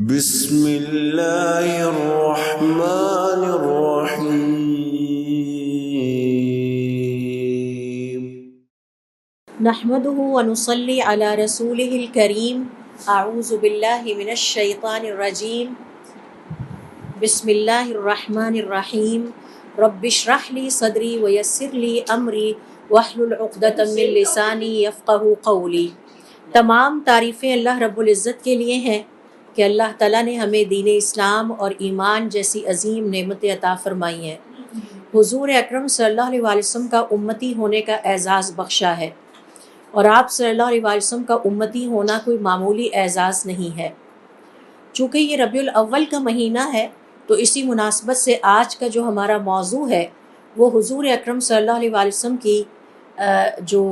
بسم اللہ الرحمن الرحیم نحمده ونصلي على رسوله الكريم اعوذ باللہ من الشیطان الرجیم بسم اللہ الرحمن الرحیم رب اشرح لي صدری ویسر لي امری واحلل عقدۃ من لسانی یفقہوا قولی۔ تمام تعریفیں اللہ رب العزت کے لیے ہیں کہ اللہ تعالیٰ نے ہمیں دین اسلام اور ایمان جیسی عظیم نعمتیں عطا فرمائی ہیں۔ حضور اکرم صلی اللہ علیہ وسلم کا امتی ہونے کا اعزاز بخشا ہے، اور آپ صلی اللہ علیہ وسلم کا امتی ہونا کوئی معمولی اعزاز نہیں ہے۔ چونکہ یہ ربیع الاول کا مہینہ ہے تو اسی مناسبت سے آج کا جو ہمارا موضوع ہے وہ حضور اکرم صلی اللہ علیہ وسلم کی جو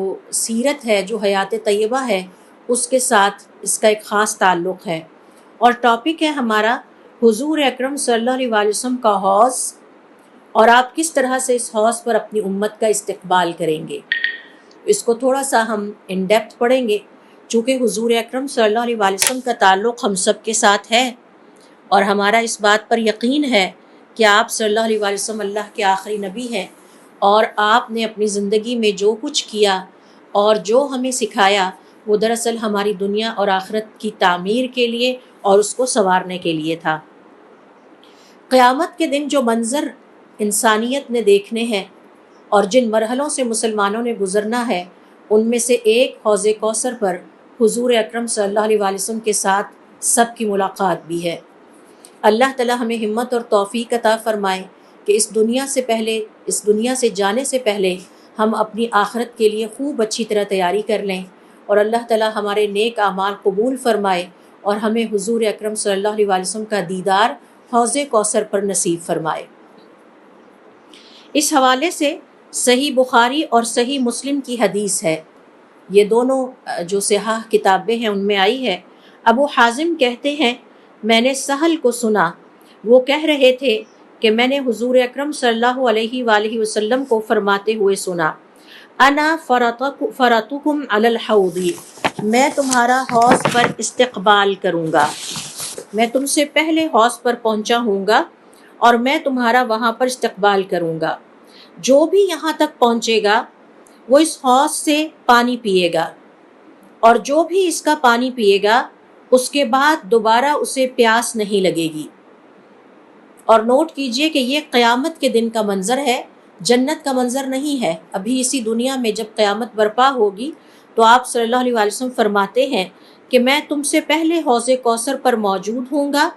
سیرت ہے، جو حیات طیبہ ہے، اس کے ساتھ اس کا ایک خاص تعلق ہے، اور ٹاپک ہے ہمارا حضور اکرم صلی اللہ علیہ وسلم کا حوض، اور آپ کس طرح سے اس حوض پر اپنی امت کا استقبال کریں گے۔ اس کو تھوڑا سا ہم ان ڈیپتھ پڑھیں گے، چونکہ حضور اکرم صلی اللہ علیہ وسلم کا تعلق ہم سب کے ساتھ ہے، اور ہمارا اس بات پر یقین ہے کہ آپ صلی اللہ علیہ وسلم اللہ کے آخری نبی ہیں، اور آپ نے اپنی زندگی میں جو کچھ کیا اور جو ہمیں سکھایا وہ دراصل ہماری دنیا اور آخرت کی تعمیر کے لیے اور اس کو سنوارنے کے لیے تھا۔ قیامت کے دن جو منظر انسانیت نے دیکھنے ہیں اور جن مرحلوں سے مسلمانوں نے گزرنا ہے، ان میں سے ایک حوض کوثر پر حضور اکرم صلی اللہ علیہ وسلم کے ساتھ سب کی ملاقات بھی ہے۔ اللہ تعالی ہمیں ہمت اور توفیق عطا فرمائے کہ اس دنیا سے جانے سے پہلے ہم اپنی آخرت کے لیے خوب اچھی طرح تیاری کر لیں، اور اللہ تعالی ہمارے نیک اعمال قبول فرمائے اور ہمیں حضور اکرم صلی اللہ علیہ وسلم کا دیدار حوض کوثر پر نصیب فرمائے۔ اس حوالے سے صحیح بخاری اور صحیح مسلم کی حدیث ہے، یہ دونوں جو صحاح کتابیں ہیں ان میں آئی ہے۔ ابو حازم کہتے ہیں میں نے سہل کو سنا، وہ کہہ رہے تھے کہ میں نے حضور اکرم صلی اللہ علیہ وآلہ وسلم کو فرماتے ہوئے سنا، انا فرطکم علی الحوض، میں تمہارا حوض پر استقبال کروں گا، میں تم سے پہلے حوض پر پہنچا ہوں گا اور میں تمہارا وہاں پر استقبال کروں گا۔ جو بھی یہاں تک پہنچے گا وہ اس حوض سے پانی پیے گا، اور جو بھی اس کا پانی پیے گا اس کے بعد دوبارہ اسے پیاس نہیں لگے گی۔ اور نوٹ کیجئے کہ یہ قیامت کے دن کا منظر ہے، جنت کا منظر نہیں ہے۔ ابھی اسی دنیا میں جب قیامت برپا ہوگی تو آپ صلی اللہ علیہ وسلم فرماتے ہیں کہ میں تم سے پہلے حوض کوثر پر موجود ہوں گا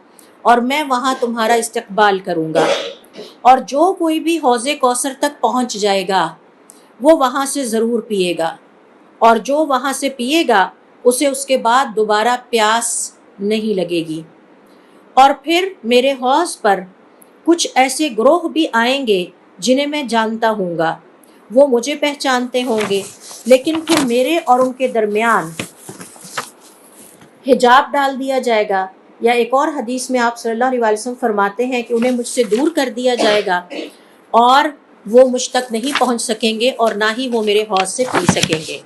اور میں وہاں تمہارا استقبال کروں گا، اور جو کوئی بھی حوض کوثر تک پہنچ جائے گا وہ وہاں سے ضرور پیے گا، اور جو وہاں سے پیے گا اسے اس کے بعد دوبارہ پیاس نہیں لگے گی۔ اور پھر میرے حوض پر کچھ ایسے گروہ بھی آئیں گے جنہیں میں جانتا ہوں گا، وہ مجھے پہچانتے ہوں گے، لیکن پھر میرے اور ان کے درمیان حجاب ڈال دیا جائے گا، یا ایک اور حدیث میں آپ صلی اللہ علیہ وسلم فرماتے ہیں کہ انہیں مجھ سے دور کر دیا جائے گا، اور وہ مجھ تک نہیں پہنچ سکیں گے اور نہ ہی وہ میرے حوض سے پی سکیں گے۔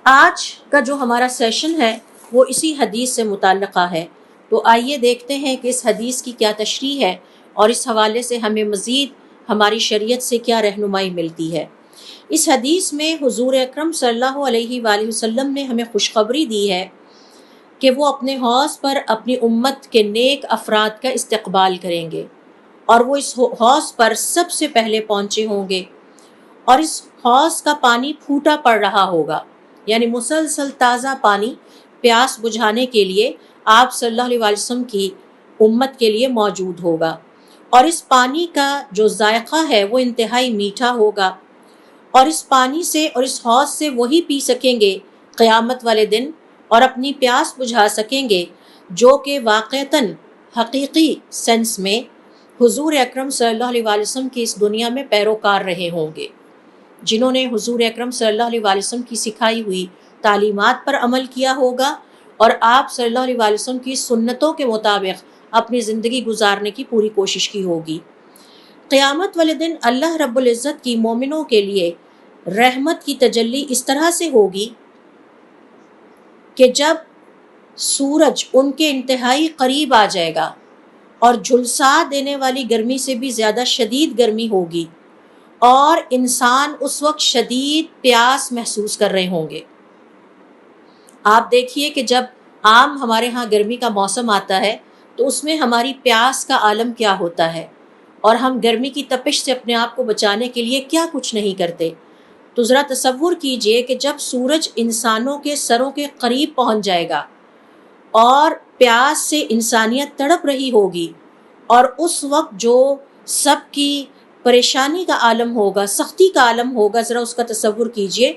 آج کا جو ہمارا سیشن ہے وہ اسی حدیث سے متعلقہ ہے، تو آئیے دیکھتے ہیں کہ اس حدیث کی کیا تشریح ہے اور اس حوالے سے ہمیں مزید ہماری شریعت سے کیا رہنمائی ملتی ہے۔ اس حدیث میں حضور اکرم صلی اللہ علیہ وآلہ وسلم نے ہمیں خوشخبری دی ہے کہ وہ اپنے حوض پر اپنی امت کے نیک افراد کا استقبال کریں گے، اور وہ اس حوض پر سب سے پہلے پہنچے ہوں گے، اور اس حوض کا پانی پھوٹا پڑ رہا ہوگا، یعنی مسلسل تازہ پانی پیاس بجھانے کے لیے آپ صلی اللہ علیہ وسلم کی امت کے لیے موجود ہوگا، اور اس پانی کا جو ذائقہ ہے وہ انتہائی میٹھا ہوگا، اور اس پانی سے اور اس حوض سے وہی پی سکیں گے قیامت والے دن اور اپنی پیاس بجھا سکیں گے جو کہ واقعتاً حقیقی سینس میں حضور اکرم صلی اللہ علیہ وسلم کی اس دنیا میں پیروکار رہے ہوں گے، جنہوں نے حضور اکرم صلی اللہ علیہ وسلم کی سکھائی ہوئی تعلیمات پر عمل کیا ہوگا اور آپ صلی اللہ علیہ وسلم کی سنتوں کے مطابق اپنی زندگی گزارنے کی پوری کوشش کی ہوگی۔ قیامت والے دن اللہ رب العزت کی مومنوں کے لیے رحمت کی تجلی اس طرح سے ہوگی کہ جب سورج ان کے انتہائی قریب آ جائے گا اور جھلسا دینے والی گرمی سے بھی زیادہ شدید گرمی ہوگی، اور انسان اس وقت شدید پیاس محسوس کر رہے ہوں گے۔ آپ دیکھیے کہ جب عام ہمارے ہاں گرمی کا موسم آتا ہے تو اس میں ہماری پیاس کا عالم کیا ہوتا ہے، اور ہم گرمی کی تپش سے اپنے آپ کو بچانے کے لیے کیا کچھ نہیں کرتے۔ تو ذرا تصور کیجئے کہ جب سورج انسانوں کے سروں کے قریب پہنچ جائے گا اور پیاس سے انسانیت تڑپ رہی ہوگی، اور اس وقت جو سب کی پریشانی کا عالم ہوگا، سختی کا عالم ہوگا، ذرا اس کا تصور کیجئے،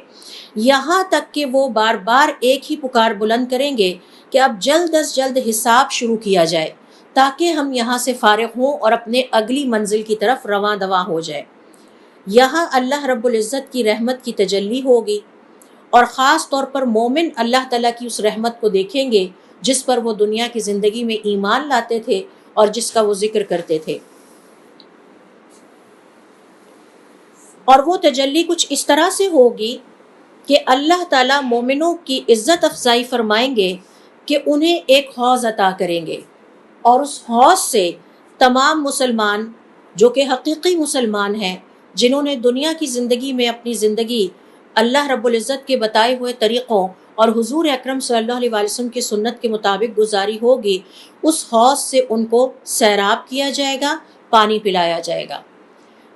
یہاں تک کہ وہ بار بار ایک ہی پکار بلند کریں گے کہ اب جلد از جلد حساب شروع کیا جائے تاکہ ہم یہاں سے فارغ ہوں اور اپنے اگلی منزل کی طرف رواں دواں ہو جائے۔ یہاں اللہ رب العزت کی رحمت کی تجلی ہوگی، اور خاص طور پر مومن اللہ تعالیٰ کی اس رحمت کو دیکھیں گے جس پر وہ دنیا کی زندگی میں ایمان لاتے تھے اور جس کا وہ ذکر کرتے تھے۔ اور وہ تجلی کچھ اس طرح سے ہوگی کہ اللہ تعالیٰ مومنوں کی عزت افزائی فرمائیں گے کہ انہیں ایک حوض عطا کریں گے، اور اس حوض سے تمام مسلمان جو کہ حقیقی مسلمان ہیں، جنہوں نے دنیا کی زندگی میں اپنی زندگی اللہ رب العزت کے بتائے ہوئے طریقوں اور حضور اکرم صلی اللہ علیہ وسلم کی سنت کے مطابق گزاری ہوگی، اس حوض سے ان کو سیراب کیا جائے گا، پانی پلایا جائے گا۔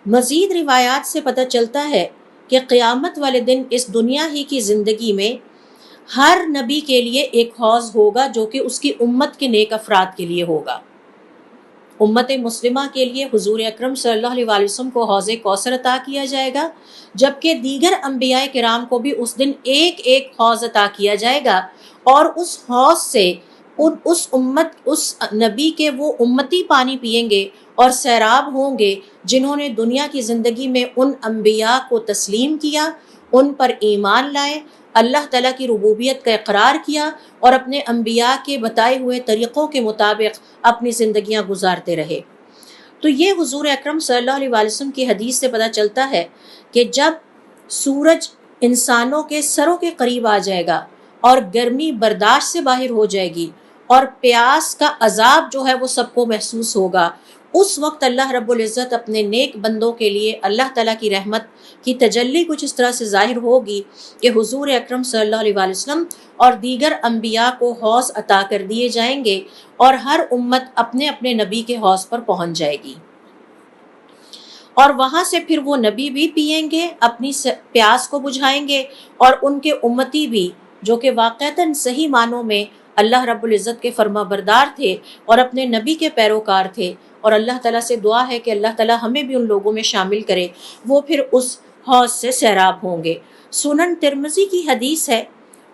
مزید روایات سے پتہ چلتا ہے کہ قیامت والے دن اس دنیا ہی کی زندگی میں ہر نبی کے لیے ایک حوض ہوگا جو کہ اس کی امت کے نیک افراد کے لیے ہوگا۔ امت مسلمہ کے لیے حضور اکرم صلی اللہ علیہ وسلم کو حوض کوثر عطا کیا جائے گا، جبکہ دیگر انبیاء کرام کو بھی اس دن ایک ایک حوض عطا کیا جائے گا، اور اس حوض سے اس نبی کے وہ امتی پانی پئیں گے اور سیراب ہوں گے جنہوں نے دنیا کی زندگی میں ان انبیاء کو تسلیم کیا، ان پر ایمان لائے، اللہ تعالیٰ کی ربوبیت کا اقرار کیا اور اپنے انبیاء کے بتائے ہوئے طریقوں کے مطابق اپنی زندگیاں گزارتے رہے۔ تو یہ حضور اکرم صلی اللہ علیہ وسلم کی حدیث سے پتہ چلتا ہے کہ جب سورج انسانوں کے سروں کے قریب آ جائے گا اور گرمی برداشت سے باہر ہو جائے گی اور پیاس کا عذاب جو ہے وہ سب کو محسوس ہوگا، اس وقت اللہ رب العزت اپنے نیک بندوں کے لیے اللہ تعالیٰ کی رحمت کی تجلی کچھ اس طرح سے ظاہر ہوگی کہ حضور اکرم صلی اللہ علیہ وسلم اور دیگر انبیاء کو حوض عطا کر دیے جائیں گے، اور ہر امت اپنے اپنے نبی کے حوض پر پہنچ جائے گی، اور وہاں سے پھر وہ نبی بھی پئیں گے، اپنی پیاس کو بجھائیں گے، اور ان کے امتی بھی جو کہ واقعتاً صحیح معنوں میں اللہ رب العزت کے فرما بردار تھے اور اپنے نبی کے پیروکار تھے، اور اللہ تعالیٰ سے دعا ہے کہ اللہ تعالیٰ ہمیں بھی ان لوگوں میں شامل کرے، وہ پھر اس حوض سے سیراب ہوں گے۔ سنن ترمذی کی حدیث ہے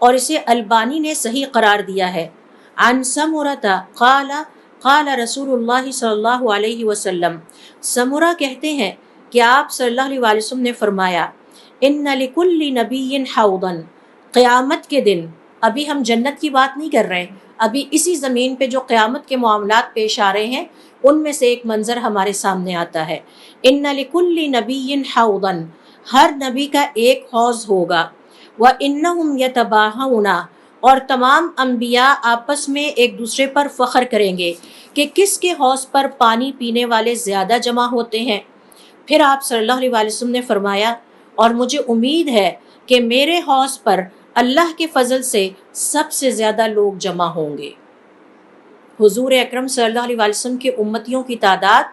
اور اسے البانی نے صحیح قرار دیا ہے۔ عن سمرۃ قال قال رسول اللہ صلی اللہ علیہ وسلم، سمرہ کہتے ہیں کہ آپ صلی اللہ علیہ وسلم نے فرمایا، ان لکل نبی حوضا، قیامت کے دن، ابھی ہم جنت کی بات نہیں کر رہے، ابھی اسی زمین پہ جو قیامت کے معاملات پیش آ رہے ہیں ان میں سے ایک منظر ہمارے سامنے آتا ہے۔ ان لکل نبی حوضا، ہر نبی کا ایک حوض ہوگا، وانہم یتباہون، اور تمام انبیاء آپس میں ایک دوسرے پر فخر کریں گے کہ کس کے حوض پر پانی پینے والے زیادہ جمع ہوتے ہیں۔ پھر آپ صلی اللہ علیہ وسلم نے فرمایا، اور مجھے امید ہے کہ میرے حوض پر اللہ کے فضل سے سب سے زیادہ لوگ جمع ہوں گے۔ حضور اکرم صلی اللہ علیہ وسلم کے امتیوں کی تعداد،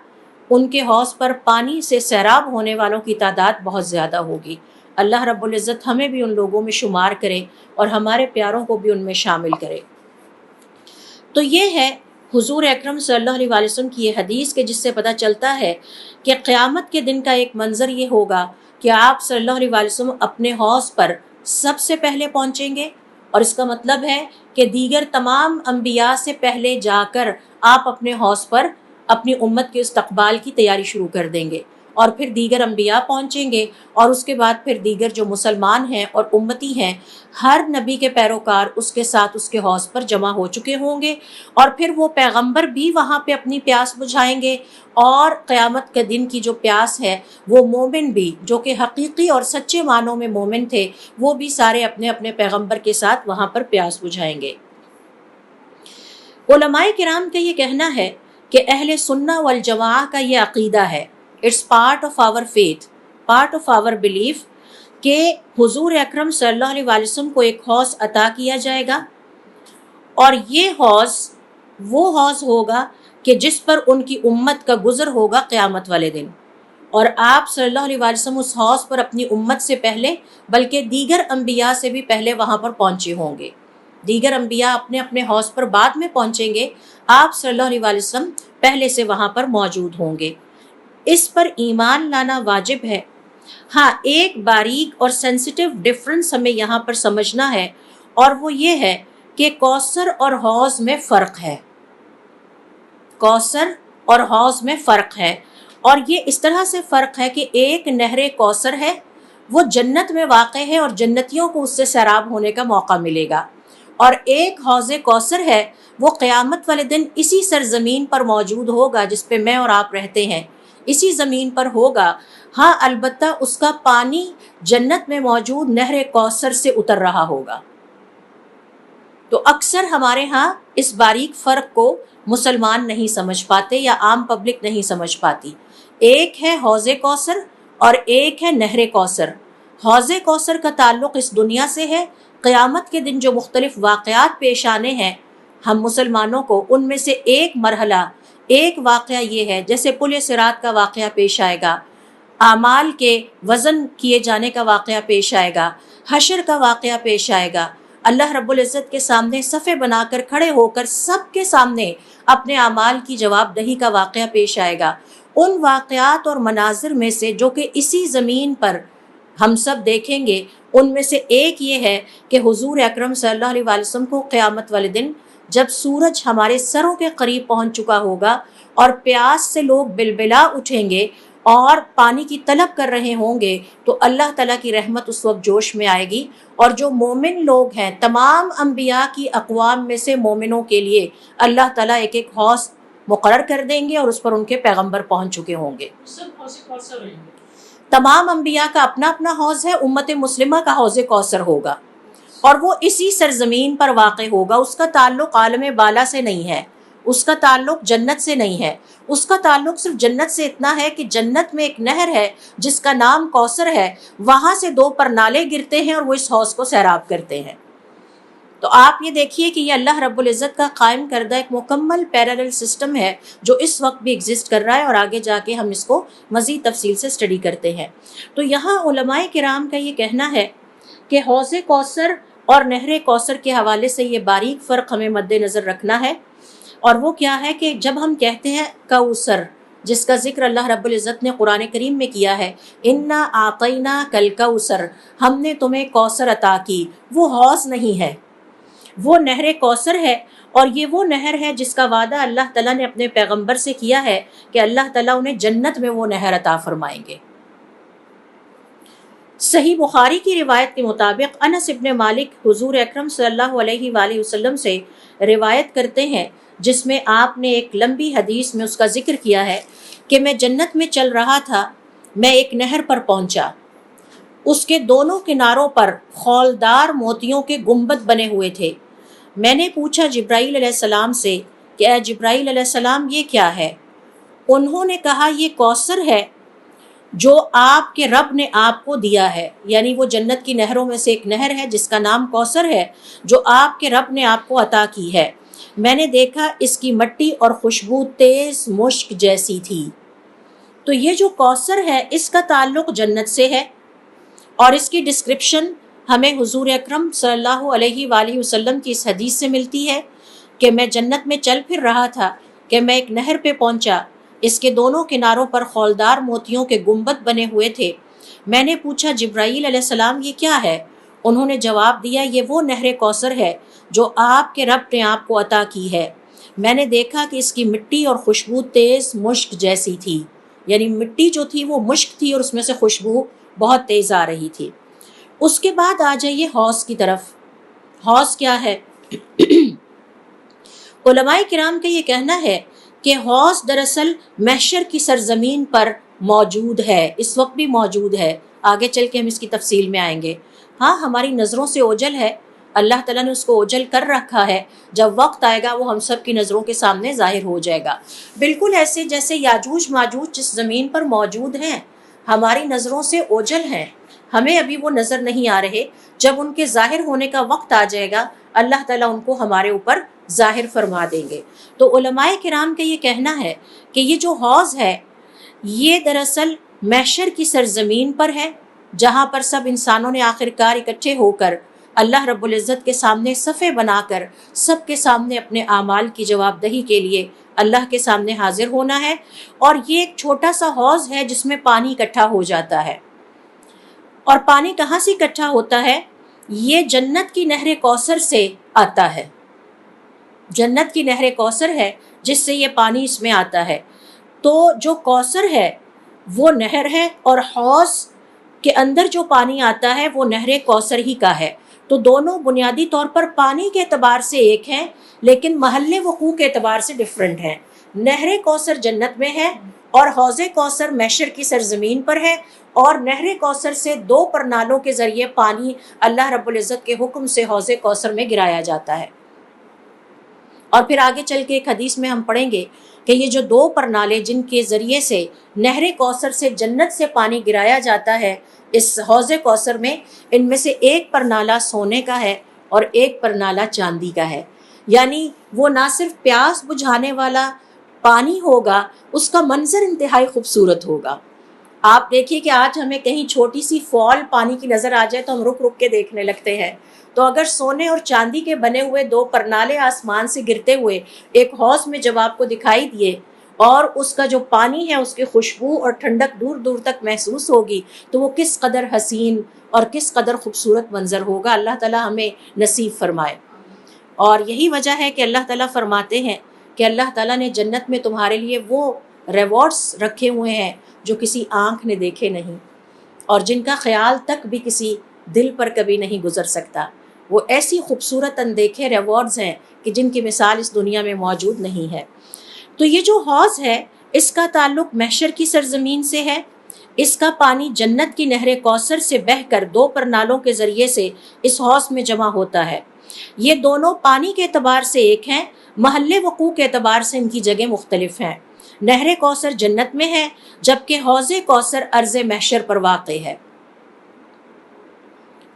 ان کے حوض پر پانی سے سیراب ہونے والوں کی تعداد بہت زیادہ ہوگی۔ اللہ رب العزت ہمیں بھی ان لوگوں میں شمار کرے اور ہمارے پیاروں کو بھی ان میں شامل کرے۔ تو یہ ہے حضور اکرم صلی اللہ علیہ وسلم کی یہ حدیث کہ جس سے پتہ چلتا ہے کہ قیامت کے دن کا ایک منظر یہ ہوگا کہ آپ صلی اللہ علیہ وسلم اپنے حوض پر سب سے پہلے پہنچیں گے، اور اس کا مطلب ہے کہ دیگر تمام انبیاء سے پہلے جا کر آپ اپنے حوض پر اپنی امت کے استقبال کی تیاری شروع کر دیں گے، اور پھر دیگر انبیاء پہنچیں گے، اور اس کے بعد پھر دیگر جو مسلمان ہیں اور امتی ہیں، ہر نبی کے پیروکار اس کے ساتھ اس کے حوض پر جمع ہو چکے ہوں گے، اور پھر وہ پیغمبر بھی وہاں پہ اپنی پیاس بجھائیں گے، اور قیامت کے دن کی جو پیاس ہے وہ مومن بھی جو کہ حقیقی اور سچے معنوں میں مومن تھے، وہ بھی سارے اپنے اپنے پیغمبر کے ساتھ وہاں پر پیاس بجھائیں گے۔ علماء کرام کا یہ کہنا ہے کہ اہل سنہ والجماع کا یہ عقیدہ ہے، it's part of our faith, part of our belief, کہ حضور اکرم صلی اللہ علیہ وسلم کو ایک حوض عطا کیا جائے گا، اور یہ حوض وہ حوض ہوگا کہ جس پر ان کی امت کا گزر ہوگا قیامت والے دن، اور آپ صلی اللہ علیہ وسلم اس حوض پر اپنی امت سے پہلے بلکہ دیگر انبیاء سے بھی پہلے وہاں پر پہنچے ہوں گے۔ دیگر انبیاء اپنے اپنے حوض پر بعد میں پہنچیں گے، آپ صلی اللہ علیہ وسلم پہلے سے وہاں پر موجود ہوں گے۔ اس پر ایمان لانا واجب ہے۔ ہاں، ایک باریک اور سینسیٹیو ڈفرنس ہمیں یہاں پر سمجھنا ہے، اور وہ یہ ہے کہ کوثر اور حوض میں فرق ہے۔ کوثر اور حوض میں فرق ہے، اور یہ اس طرح سے فرق ہے کہ ایک نہر کوثر ہے، وہ جنت میں واقع ہے اور جنتیوں کو اس سے سیراب ہونے کا موقع ملے گا، اور ایک حوض کوثر ہے، وہ قیامت والے دن اسی سرزمین پر موجود ہوگا جس پہ میں اور آپ رہتے ہیں، اسی زمین پر ہوگا۔ ہاں، البتہ اس کا پانی جنت میں موجود نہر کوثر سے اتر رہا ہوگا۔ تو اکثر ہمارے ہاں اس باریک فرق کو مسلمان نہیں سمجھ پاتے یا عام پبلک نہیں سمجھ پاتی۔ ایک ہے حوض کوثر اور ایک ہے نہر کوثر۔ حوض کوثر کا تعلق اس دنیا سے ہے، قیامت کے دن جو مختلف واقعات پیش آنے ہیں ہم مسلمانوں کو، ان میں سے ایک مرحلہ، ایک واقعہ یہ ہے، جیسے پل صراط کا واقعہ پیش آئے گا، اعمال کے وزن کیے جانے کا واقعہ پیش آئے گا، حشر کا واقعہ پیش آئے گا، اللہ رب العزت کے سامنے صفے بنا کر کھڑے ہو کر سب کے سامنے اپنے اعمال کی جواب دہی کا واقعہ پیش آئے گا۔ ان واقعات اور مناظر میں سے جو کہ اسی زمین پر ہم سب دیکھیں گے، ان میں سے ایک یہ ہے کہ حضور اکرم صلی اللہ علیہ وسلم کو قیامت والے دن جب سورج ہمارے سروں کے قریب پہنچ چکا ہوگا اور پیاس سے لوگ بلبلا اٹھیں گے اور پانی کی طلب کر رہے ہوں گے، تو اللہ تعالیٰ کی رحمت اس وقت جوش میں آئے گی، اور جو مومن لوگ ہیں تمام انبیاء کی اقوام میں سے مومنوں کے لیے اللہ تعالیٰ ایک ایک حوض مقرر کر دیں گے، اور اس پر ان کے پیغمبر پہنچ چکے ہوں گے۔ تمام انبیاء کا اپنا اپنا حوض ہے، امت مسلمہ کا حوض کوثر ہوگا، اور وہ اسی سرزمین پر واقع ہوگا۔ اس کا تعلق عالم بالا سے نہیں ہے، اس کا تعلق جنت سے نہیں ہے، اس کا تعلق صرف جنت سے اتنا ہے کہ جنت میں ایک نہر ہے جس کا نام کوثر ہے، وہاں سے 2 پرنالے گرتے ہیں اور وہ اس حوض کو سیراب کرتے ہیں۔ تو آپ یہ دیکھیے کہ یہ اللہ رب العزت کا قائم کردہ ایک مکمل پیرالل سسٹم ہے جو اس وقت بھی ایگزسٹ کر رہا ہے، اور آگے جا کے ہم اس کو مزید تفصیل سے اسٹڈی کرتے ہیں۔ تو یہاں علماء کرام کا یہ کہنا ہے کہ حوض کوثر اور نہر کوثر کے حوالے سے یہ باریک فرق ہمیں مد نظر رکھنا ہے، اور وہ کیا ہے کہ جب ہم کہتے ہیں کوثر، جس کا ذکر اللہ رب العزت نے قرآن کریم میں کیا ہے، انا اعطینا کل کوثر، ہم نے تمہیں کوثر عطا کی، وہ حوض نہیں ہے، وہ نہر کوثر ہے، اور یہ وہ نہر ہے جس کا وعدہ اللہ تعالیٰ نے اپنے پیغمبر سے کیا ہے کہ اللہ تعالیٰ انہیں جنت میں وہ نہر عطا فرمائیں گے۔ صحیح بخاری کی روایت کے مطابق انس ابن مالک حضور اکرم صلی اللہ علیہ وآلہ وسلم سے روایت کرتے ہیں، جس میں آپ نے ایک لمبی حدیث میں اس کا ذکر کیا ہے کہ میں جنت میں چل رہا تھا، میں ایک نہر پر پہنچا، اس کے دونوں کناروں پر خولدار موتیوں کے گنبد بنے ہوئے تھے۔ میں نے پوچھا جبرائیل علیہ السلام سے کہ اے جبرائیل علیہ السلام، یہ کیا ہے؟ انہوں نے کہا یہ کوثر ہے جو آپ کے رب نے آپ کو دیا ہے، یعنی وہ جنت کی نہروں میں سے ایک نہر ہے جس کا نام کوثر ہے، جو آپ کے رب نے آپ کو عطا کی ہے۔ میں نے دیکھا اس کی مٹی اور خوشبو تیز مشک جیسی تھی۔ تو یہ جو کوثر ہے اس کا تعلق جنت سے ہے، اور اس کی ڈسکرپشن ہمیں حضور اکرم صلی اللہ علیہ وآلہ وسلم کی اس حدیث سے ملتی ہے کہ میں جنت میں چل پھر رہا تھا کہ میں ایک نہر پہ پہنچا، اس کے دونوں کناروں پر خولدار موتیوں کے گنبد بنے ہوئے تھے۔ میں نے پوچھا جبرائیل علیہ السلام یہ کیا ہے؟ انہوں نے جواب دیا یہ وہ نہر کوثر ہے جو آپ کے رب نے آپ کو عطا کی ہے۔ میں نے دیکھا کہ اس کی مٹی اور خوشبو تیز مشک جیسی تھی، یعنی مٹی جو تھی وہ مشک تھی اور اس میں سے خوشبو بہت تیز آ رہی تھی۔ اس کے بعد آ جائیے حوض کی طرف۔ حوض کیا ہے؟ علماء کرام کا یہ کہنا ہے کہ حوض دراصل محشر کی سرزمین پر موجود ہے، اس وقت بھی موجود ہے، آگے چل کے ہم اس کی تفصیل میں آئیں گے۔ ہاں، ہماری نظروں سے اوجھل ہے، اللہ تعالیٰ نے اس کو اوجھل کر رکھا ہے، جب وقت آئے گا وہ ہم سب کی نظروں کے سامنے ظاہر ہو جائے گا۔ بالکل ایسے جیسے یاجوج ماجوج جس زمین پر موجود ہیں، ہماری نظروں سے اوجھل ہیں، ہمیں ابھی وہ نظر نہیں آ رہے، جب ان کے ظاہر ہونے کا وقت آ جائے گا اللہ تعالیٰ ان کو ہمارے اوپر ظاہر فرما دیں گے۔ تو علماء کرام کا یہ کہنا ہے کہ یہ جو حوض ہے یہ دراصل محشر کی سرزمین پر ہے، جہاں پر سب انسانوں نے آخر کار اکٹھے ہو کر اللہ رب العزت کے سامنے صفے بنا کر سب کے سامنے اپنے اعمال کی جواب دہی کے لیے اللہ کے سامنے حاضر ہونا ہے۔ اور یہ ایک چھوٹا سا حوض ہے جس میں پانی اکٹھا ہو جاتا ہے۔ اور پانی کہاں سے اکٹھا ہوتا ہے؟ یہ جنت کی نہر کوثر سے آتا ہے، جنت کی نہر کوثر ہے جس سے یہ پانی اس میں آتا ہے۔ تو جو کوثر ہے وہ نہر ہے، اور حوض کے اندر جو پانی آتا ہے وہ نہر کوثر ہی کا ہے۔ تو دونوں بنیادی طور پر پانی کے اعتبار سے ایک ہیں، لیکن محل وقوع کے اعتبار سے ڈیفرنٹ ہیں۔ نہر کوثر جنت میں ہے اور حوض کوثر محشر کی سرزمین پر ہے، اور نہر کوثر سے 2 پرنالوں کے ذریعے پانی اللہ رب العزت کے حکم سے حوض کوثر میں گرایا جاتا ہے۔ اور پھر آگے چل کے ایک حدیث میں ہم پڑھیں گے کہ یہ جو 2 پرنالے جن کے ذریعے سے نہر کوثر سے جنت سے پانی گرایا جاتا ہے اس حوض کوثر میں، ان میں سے ایک پرنالہ سونے کا ہے اور ایک پرنالہ چاندی کا ہے۔ یعنی وہ نہ صرف پیاس بجھانے والا پانی ہوگا، اس کا منظر انتہائی خوبصورت ہوگا۔ آپ دیکھیے کہ آج ہمیں کہیں چھوٹی سی فال پانی کی نظر آ جائے تو ہم رک رک کے دیکھنے لگتے ہیں، تو اگر سونے اور چاندی کے بنے ہوئے 2 پرنالے آسمان سے گرتے ہوئے ایک حوض میں جب آپ کو دکھائی دیے اور اس کا جو پانی ہے اس کی خوشبو اور ٹھنڈک دور دور تک محسوس ہوگی، تو وہ کس قدر حسین اور کس قدر خوبصورت منظر ہوگا۔ اللہ تعالیٰ ہمیں نصیب فرمائے۔ اور یہی وجہ ہے کہ اللہ تعالیٰ فرماتے ہیں کہ اللہ تعالیٰ نے جنت میں تمہارے لیے وہ ریوارڈز رکھے ہوئے ہیں جو کسی آنکھ نے دیکھے نہیں، اور جن کا خیال تک بھی کسی دل پر کبھی نہیں گزر سکتا۔ وہ ایسی خوبصورت اندیکھے ریوارڈز ہیں کہ جن کی مثال اس دنیا میں موجود نہیں ہے۔ تو یہ جو حوض ہے اس کا تعلق محشر کی سرزمین سے ہے۔ اس کا پانی جنت کی نہر کوثر سے بہہ کر 2 پرنالوں کے ذریعے سے اس حوض میں جمع ہوتا ہے۔ یہ دونوں پانی کے اعتبار سے ایک ہیں، محل وقوع کے اعتبار سے ان کی جگہ مختلف ہیں۔ نہر کوثر جنت میں ہے، جبکہ حوض کوثر ارض محشر پر واقع ہے۔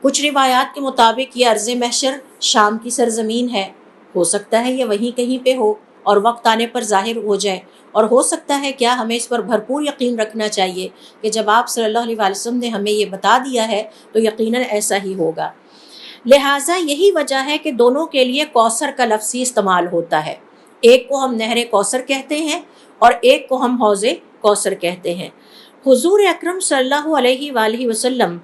کچھ روایات کے مطابق یہ ارض محشر شام کی سرزمین ہے، ہو سکتا ہے یہ وہیں کہیں پہ ہو اور وقت آنے پر ظاہر ہو جائے، اور ہو سکتا ہے کیا ہمیں اس پر بھرپور یقین رکھنا چاہیے کہ جب آپ صلی اللہ علیہ وسلم نے ہمیں یہ بتا دیا ہے تو یقیناً ایسا ہی ہوگا۔ لہٰذا یہی وجہ ہے کہ دونوں کے لیے کوثر کا لفظ ہی استعمال ہوتا ہے، ایک کو ہم نہر کوثر کہتے ہیں اور ایک کو ہم حوض کوثر کہتے ہیں۔ حضور اکرم صلی اللہ علیہ وآلہ وسلم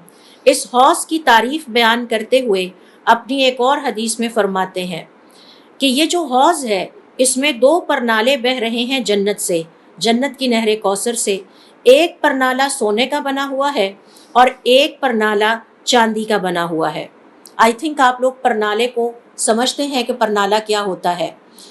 اس حوض کی تعریف بیان کرتے ہوئے اپنی ایک اور حدیث میں فرماتے ہیں کہ یہ جو حوض ہے اس میں 2 پرنالے بہہ رہے ہیں جنت سے، جنت کی نہر کوثر سے۔ ایک پرنالہ سونے کا بنا ہوا ہے اور ایک پرنالہ چاندی کا بنا ہوا ہے۔ آئی تھنک آپ لوگ پرنالے کو سمجھتے ہیں کہ پرنالہ کیا ہوتا ہے۔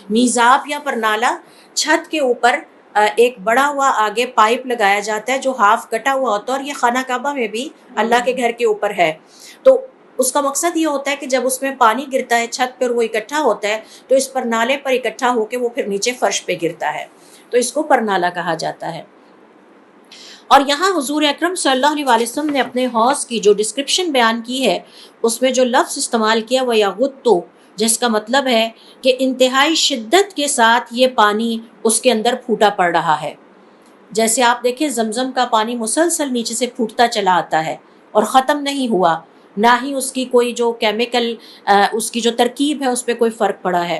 میزاب یا پرنالہ چھت کے اوپر ایک بڑا ہوا آگے پائپ لگایا جاتا ہے جو ہاف کٹا ہوا ہوتا ہے، اور یہ خانہ کعبہ میں بھی اللہ کے گھر کے اوپر ہے۔ تو اس کا مقصد یہ ہوتا ہے کہ جب اس میں پانی گرتا ہے چھت پر وہ اکٹھا ہوتا ہے تو اس پرنالے پر اکٹھا ہو کے وہ پھر نیچے فرش پہ گرتا ہے، تو اس کو پرنالہ کہا جاتا ہے۔ اور یہاں حضور اکرم صلی اللہ علیہ وسلم نے اپنے حوض کی جو ڈسکرپشن بیان کی ہے اس میں جو لفظ استعمال کیا وہ یغتو، جس کا مطلب ہے کہ انتہائی شدت کے ساتھ یہ پانی اس کے اندر پھوٹا پڑ رہا ہے۔ جیسے آپ دیکھیں زمزم کا پانی مسلسل نیچے سے پھوٹتا چلا آتا ہے اور ختم نہیں ہوا، نہ ہی اس کی کوئی جو کیمیکل اس کی جو ترکیب ہے اس پہ کوئی فرق پڑا ہے۔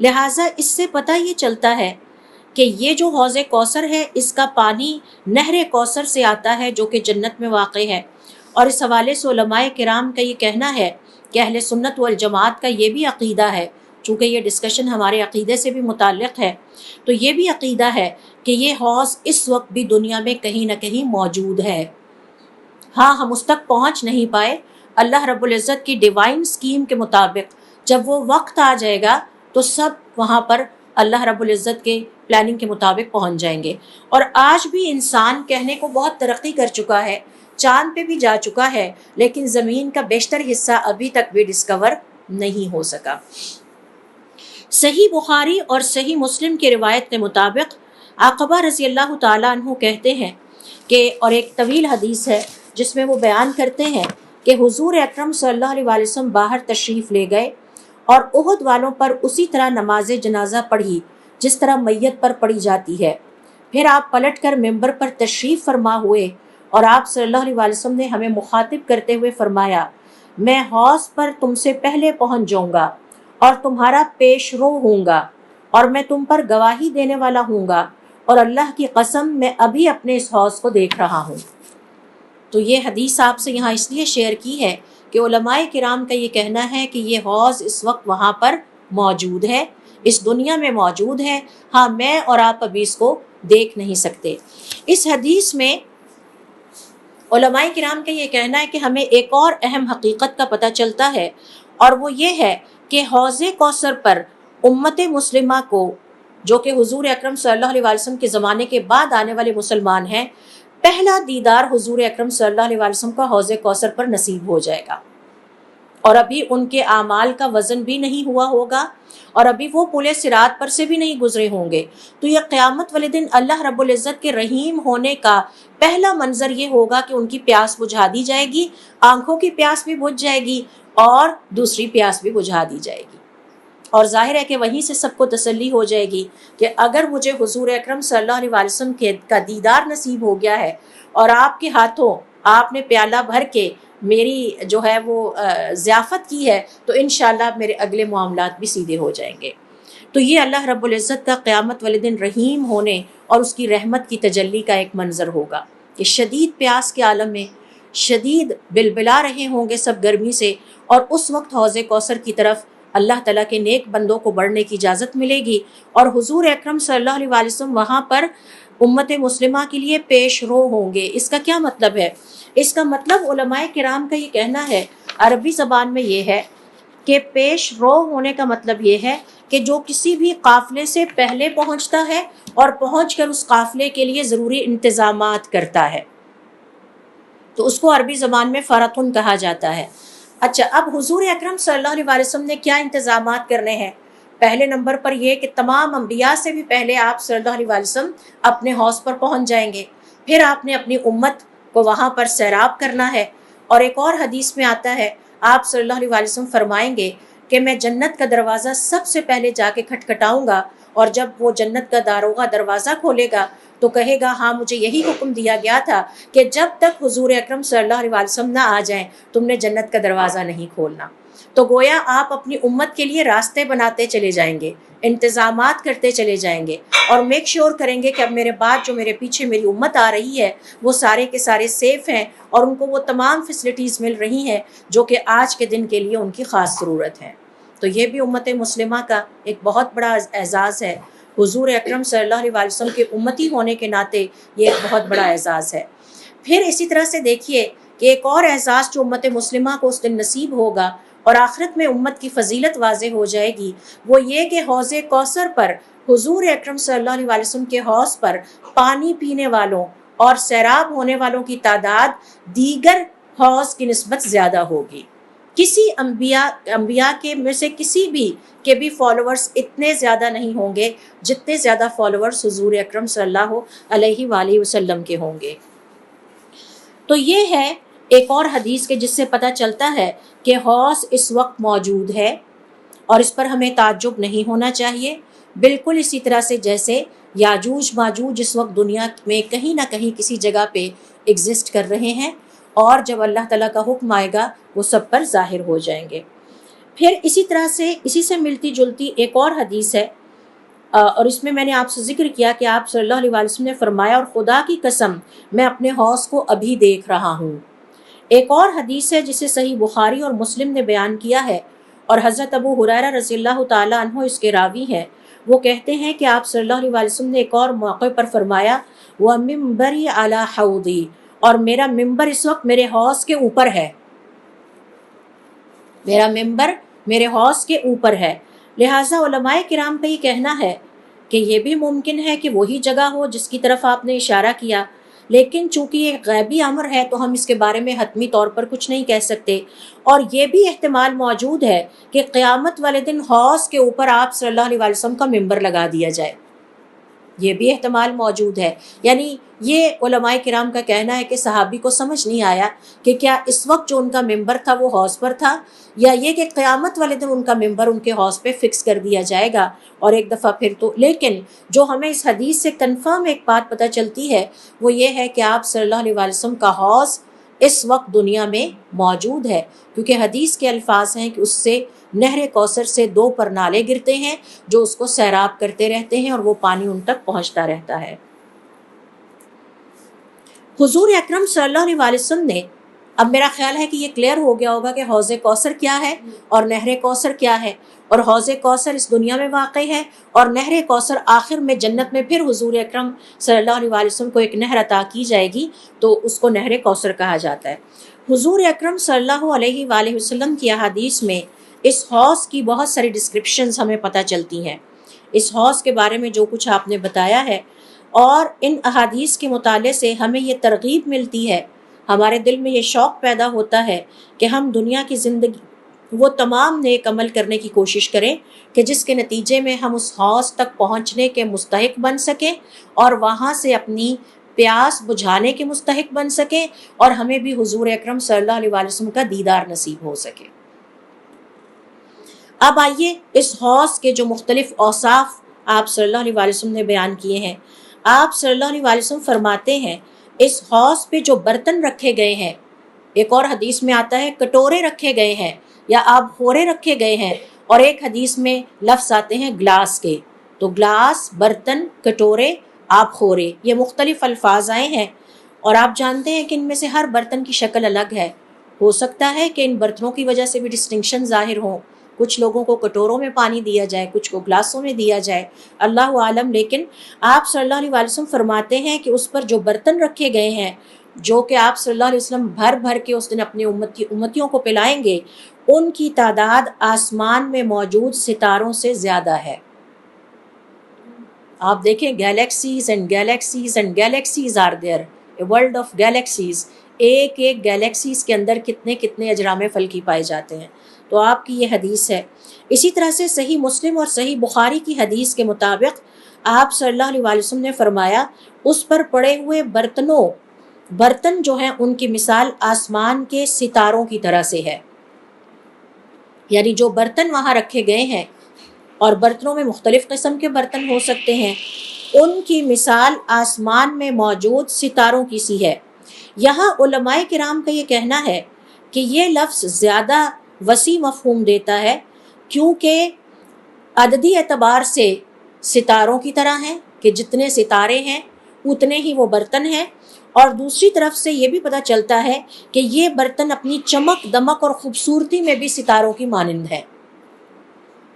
لہٰذا اس سے پتہ یہ چلتا ہے کہ یہ جو حوض کوثر ہے اس کا پانی نہر کوثر سے آتا ہے جو کہ جنت میں واقع ہے۔ اور اس حوالے سے علماء کرام کا یہ کہنا ہے کہ اہل سنت والجماعت کا یہ بھی عقیدہ ہے، چونکہ یہ ڈسکشن ہمارے عقیدے سے بھی متعلق ہے، تو یہ بھی عقیدہ ہے کہ یہ حوض اس وقت بھی دنیا میں کہیں نہ کہیں موجود ہے۔ ہاں ہم اس تک پہنچ نہیں پائے، اللہ رب العزت کی ڈیوائن سکیم کے مطابق جب وہ وقت آ جائے گا تو سب وہاں پر اللہ رب العزت کے پلاننگ کے مطابق پہنچ جائیں گے۔ اور آج بھی انسان کہنے کو بہت ترقی کر چکا ہے، چاند پہ بھی جا چکا ہے، لیکن زمین کا بیشتر حصہ ابھی تک بھی ڈسکور نہیں ہو سکا۔ صحیح بخاری اور صحیح مسلم کی روایت کے مطابق عقبہ رضی اللہ تعالیٰ عنہ کہتے ہیں کہ، اور ایک طویل حدیث ہے جس میں وہ بیان کرتے ہیں کہ حضور اکرم صلی اللہ علیہ وسلم باہر تشریف لے گئے اور احد والوں پر اسی طرح نماز جنازہ پڑھی جس طرح میت پر پڑھی جاتی ہے۔ پھر آپ پلٹ کر ممبر پر تشریف فرما ہوئے اور آپ صلی اللہ علیہ وسلم نے ہمیں مخاطب کرتے ہوئے فرمایا، میں حوض پر تم سے پہلے پہنچ جاؤں گا اور تمہارا پیش رو ہوں گا اور میں تم پر گواہی دینے والا ہوں گا، اور اللہ کی قسم میں ابھی اپنے اس حوض کو دیکھ رہا ہوں۔ تو یہ حدیث آپ سے یہاں اس لیے شیئر کی ہے کہ علماء کرام کا یہ کہنا ہے کہ یہ حوض اس وقت وہاں پر موجود ہے، اس دنیا میں موجود ہے، ہاں میں اور آپ ابھی اس کو دیکھ نہیں سکتے۔ اس حدیث میں علماء کرام کا یہ کہنا ہے کہ ہمیں ایک اور اہم حقیقت کا پتہ چلتا ہے، اور وہ یہ ہے کہ حوض کوثر پر امت مسلمہ کو، جو کہ حضور اکرم صلی اللہ علیہ وسلم کے زمانے کے بعد آنے والے مسلمان ہیں، پہلا دیدار حضور اکرم صلی اللہ علیہ وسلم کا حوض کوثر پر نصیب ہو جائے گا، اور ابھی ان کے اعمال کا وزن بھی نہیں ہوا ہوگا، اور ابھی وہ پل صراط پر سے بھی نہیں گزرے ہوں گے۔ تو یہ قیامت والے دن اللہ رب العزت کے رحیم ہونے کا پہلا منظر یہ ہوگا کہ ان کی پیاس بجھا دی جائے گی، آنکھوں کی پیاس بھی بجھ جائے گی اور دوسری پیاس بھی بجھا دی جائے گی، اور ظاہر ہے کہ وہیں سے سب کو تسلی ہو جائے گی کہ اگر مجھے حضور اکرم صلی اللہ علیہ وسلم کا دیدار نصیب ہو گیا ہے اور آپ کے ہاتھوں آپ نے پیالہ بھر کے میری جو ہے وہ ضیافت کی ہے، تو انشاءاللہ میرے اگلے معاملات بھی سیدھے ہو جائیں گے۔ تو یہ اللہ رب العزت کا قیامت والے دن رحیم ہونے اور اس کی رحمت کی تجلی کا ایک منظر ہوگا کہ شدید پیاس کے عالم میں شدید بلبلا رہے ہوں گے سب گرمی سے، اور اس وقت حوض کوثر کی طرف اللہ تعالیٰ کے نیک بندوں کو بڑھنے کی اجازت ملے گی، اور حضور اکرم صلی اللہ علیہ وسلم وہاں پر امت مسلمہ کے لیے پیش رو ہوں گے۔ اس کا کیا مطلب ہے؟ اس کا مطلب علماء کرام کا یہ کہنا ہے، عربی زبان میں یہ ہے کہ پیش رو ہونے کا مطلب یہ ہے کہ جو کسی بھی قافلے سے پہلے پہنچتا ہے اور پہنچ کر اس قافلے کے لیے ضروری انتظامات کرتا ہے، تو اس کو عربی زبان میں فرطن کہا جاتا ہے۔ اچھا، اب حضور اکرم صلی اللہ علیہ وسلم نے کیا انتظامات کرنے ہیں؟ پہلے نمبر پر یہ کہ تمام انبیاء سے بھی پہلے آپ صلی اللہ علیہ وسلم اپنے حوض پر پہنچ جائیں گے، پھر آپ نے اپنی امت کو وہاں پر سیراب کرنا ہے، اور ایک اور حدیث میں آتا ہے آپ صلی اللہ علیہ وسلم فرمائیں گے کہ میں جنت کا دروازہ سب سے پہلے جا کے کھٹکھٹاؤں گا، اور جب وہ جنت کا داروغہ دروازہ کھولے گا تو کہے گا ہاں مجھے یہی حکم دیا گیا تھا کہ جب تک حضور اکرم صلی اللہ علیہ وسلم نہ آ جائیں تم نے جنت کا دروازہ نہیں کھولنا۔ تو گویا آپ اپنی امت کے لیے راستے بناتے چلے جائیں گے، انتظامات کرتے چلے جائیں گے، اور میک شیور کریں گے کہ اب میرے بعد جو میرے پیچھے میری امت آ رہی ہے وہ سارے کے سارے سیف ہیں، اور ان کو وہ تمام فیسلٹیز مل رہی ہیں جو کہ آج کے دن کے لیے ان کی خاص ضرورت ہے۔ تو یہ بھی امت مسلمہ کا ایک بہت بڑا اعزاز ہے، حضور اکرم صلی اللہ علیہ وسلم کے امتی ہونے کے ناطے یہ ایک بہت بڑا اعزاز ہے۔ پھر اسی طرح سے دیکھیے کہ ایک اور اعزاز جو امت مسلمہ کو اس دن نصیب ہوگا اور آخرت میں امت کی فضیلت واضح ہو جائے گی، وہ یہ کہ حوض کوثر پر حضور اکرم صلی اللہ علیہ وسلم کے حوض پر پانی پینے والوں اور سیراب ہونے والوں کی تعداد دیگر حوض کی نسبت زیادہ ہوگی۔ کسی انبیاء کے میں سے کسی بھی کے بھی فالوورز اتنے زیادہ نہیں ہوں گے جتنے زیادہ فالوورز حضور اکرم صلی اللہ علیہ وآلہ وسلم کے ہوں گے۔ تو یہ ہے ایک اور حدیث کے جس سے پتہ چلتا ہے کہ حوض اس وقت موجود ہے، اور اس پر ہمیں تعجب نہیں ہونا چاہیے، بالکل اسی طرح سے جیسے یاجوج ماجوج اس وقت دنیا میں کہیں نہ کہیں کسی جگہ پہ ایگزسٹ کر رہے ہیں، اور جب اللہ تعالیٰ کا حکم آئے گا وہ سب پر ظاہر ہو جائیں گے۔ پھر اسی طرح سے اسی سے ملتی جلتی ایک اور حدیث ہے، اور اس میں نے آپ سے ذکر کیا کہ آپ صلی اللہ علیہ وسلم نے فرمایا اور خدا کی قسم میں اپنے حوض کو ابھی دیکھ رہا ہوں۔ ایک اور حدیث ہے جسے صحیح بخاری اور مسلم نے بیان کیا ہے، اور حضرت ابو ہریرہ رضی اللہ تعالیٰ عنہ اس کے راوی ہیں۔ وہ کہتے ہیں کہ آپ صلی اللہ علیہ وسلم نے ایک اور موقع پر فرمایا وَمِنبَرِي عَلَى حَوْضِي، اور میرا ممبر اس وقت میرے حوض کے اوپر ہے، میرا ممبر میرے حوض کے اوپر ہے۔ لہٰذا علماء کرام کا یہ کہنا ہے کہ یہ بھی ممکن ہے کہ وہی جگہ ہو جس کی طرف آپ نے اشارہ کیا، لیکن چونکہ یہ غیبی امر ہے تو ہم اس کے بارے میں حتمی طور پر کچھ نہیں کہہ سکتے۔ اور یہ بھی احتمال موجود ہے کہ قیامت والے دن حوض کے اوپر آپ صلی اللہ علیہ وسلم کا ممبر لگا دیا جائے، یہ بھی احتمال موجود ہے۔ یعنی یہ علماء کرام کا کہنا ہے کہ صحابی کو سمجھ نہیں آیا کہ کیا اس وقت جو ان کا ممبر تھا وہ حوض پر تھا، یا یہ کہ قیامت والے دن ان کا ممبر ان کے حوض پہ فکس کر دیا جائے گا اور ایک دفعہ پھر تو۔ لیکن جو ہمیں اس حدیث سے کنفرم ایک بات پتہ چلتی ہے وہ یہ ہے کہ آپ صلی اللہ علیہ وسلم کا حوض اس وقت دنیا میں موجود ہے، کیونکہ حدیث کے الفاظ ہیں کہ اس سے نہر کوثر سے 2 پرنالے گرتے ہیں جو اس کو سیراب کرتے رہتے ہیں اور وہ پانی ان تک پہنچتا رہتا ہے۔ حضور اکرم صلی اللہ علیہ وسلم نے، اب میرا خیال ہے کہ یہ کلیئر ہو گیا ہوگا کہ حوض کوثر کیا ہے اور نہر کوثر کیا ہے، اور حوض کوثر اس دنیا میں واقع ہے اور نہر کوثر آخر میں جنت میں پھر حضور اکرم صلی اللہ علیہ وسلم کو ایک نہر عطا کی جائے گی تو اس کو نہر کوثر کہا جاتا ہے۔ حضور اکرم صلی اللہ علیہ وآلہ وسلم کی احادیث میں اس حوض کی بہت ساری ڈسکرپشنز ہمیں پتہ چلتی ہیں، اس حوض کے بارے میں جو کچھ آپ نے بتایا ہے، اور ان احادیث کے مطالعے سے ہمیں یہ ترغیب ملتی ہے، ہمارے دل میں یہ شوق پیدا ہوتا ہے کہ ہم دنیا کی زندگی وہ تمام نیک عمل کرنے کی کوشش کریں کہ جس کے نتیجے میں ہم اس حوض تک پہنچنے کے مستحق بن سکیں اور وہاں سے اپنی پیاس بجھانے کے مستحق بن سکیں، اور ہمیں بھی حضور اکرم صلی اللہ علیہ وسلم کا دیدار نصیب ہو سکے۔ اب آئیے اس حوض کے جو مختلف اوصاف آپ صلی اللہ علیہ وسلم نے بیان کیے ہیں۔ آپ صلی اللہ علیہ وسلم فرماتے ہیں اس حوض پہ جو برتن رکھے گئے ہیں، ایک اور حدیث میں آتا ہے کٹورے رکھے گئے ہیں یا آب خورے رکھے گئے ہیں، اور ایک حدیث میں لفظ آتے ہیں گلاس کے، تو گلاس، برتن، کٹورے، آب خورے، یہ مختلف الفاظ آئے ہیں، اور آپ جانتے ہیں کہ ان میں سے ہر برتن کی شکل الگ ہے۔ ہو سکتا ہے کہ ان برتنوں کی وجہ سے بھی ڈسٹنکشن ظاہر ہوں، کچھ لوگوں کو کٹوروں میں پانی دیا جائے، کچھ کو گلاسوں میں دیا جائے، اللہ عالم۔ لیکن آپ صلی اللہ علیہ وسلم فرماتے ہیں کہ اس پر جو برتن رکھے گئے ہیں، جو کہ آپ صلی اللہ علیہ وسلم بھر بھر کے اس دن اپنے امتیوں کو پلائیں گے، ان کی تعداد آسمان میں موجود ستاروں سے زیادہ ہے۔ آپ دیکھیں، galaxies and galaxies and galaxies are there, a world of galaxies, ایک ایک گیلیکسیز کے اندر کتنے کتنے اجرام فلکی پائے جاتے ہیں۔ تو آپ کی یہ حدیث ہے۔ اسی طرح سے صحیح مسلم اور صحیح بخاری کی حدیث کے مطابق آپ صلی اللہ علیہ وسلم نے فرمایا اس پر پڑے ہوئے برتن جو ہیں ان کی مثال آسمان کے ستاروں کی طرح سے ہے، یعنی جو برتن وہاں رکھے گئے ہیں، اور برتنوں میں مختلف قسم کے برتن ہو سکتے ہیں، ان کی مثال آسمان میں موجود ستاروں کی سی ہے۔ یہاں علماء کرام کا یہ کہنا ہے کہ یہ لفظ زیادہ وسیع مفہوم دیتا ہے، کیونکہ عددی اعتبار سے ستاروں کی طرح ہیں کہ جتنے ستارے ہیں اتنے ہی وہ برتن ہیں، اور دوسری طرف سے یہ بھی پتہ چلتا ہے کہ یہ برتن اپنی چمک دمک اور خوبصورتی میں بھی ستاروں کی مانند ہے۔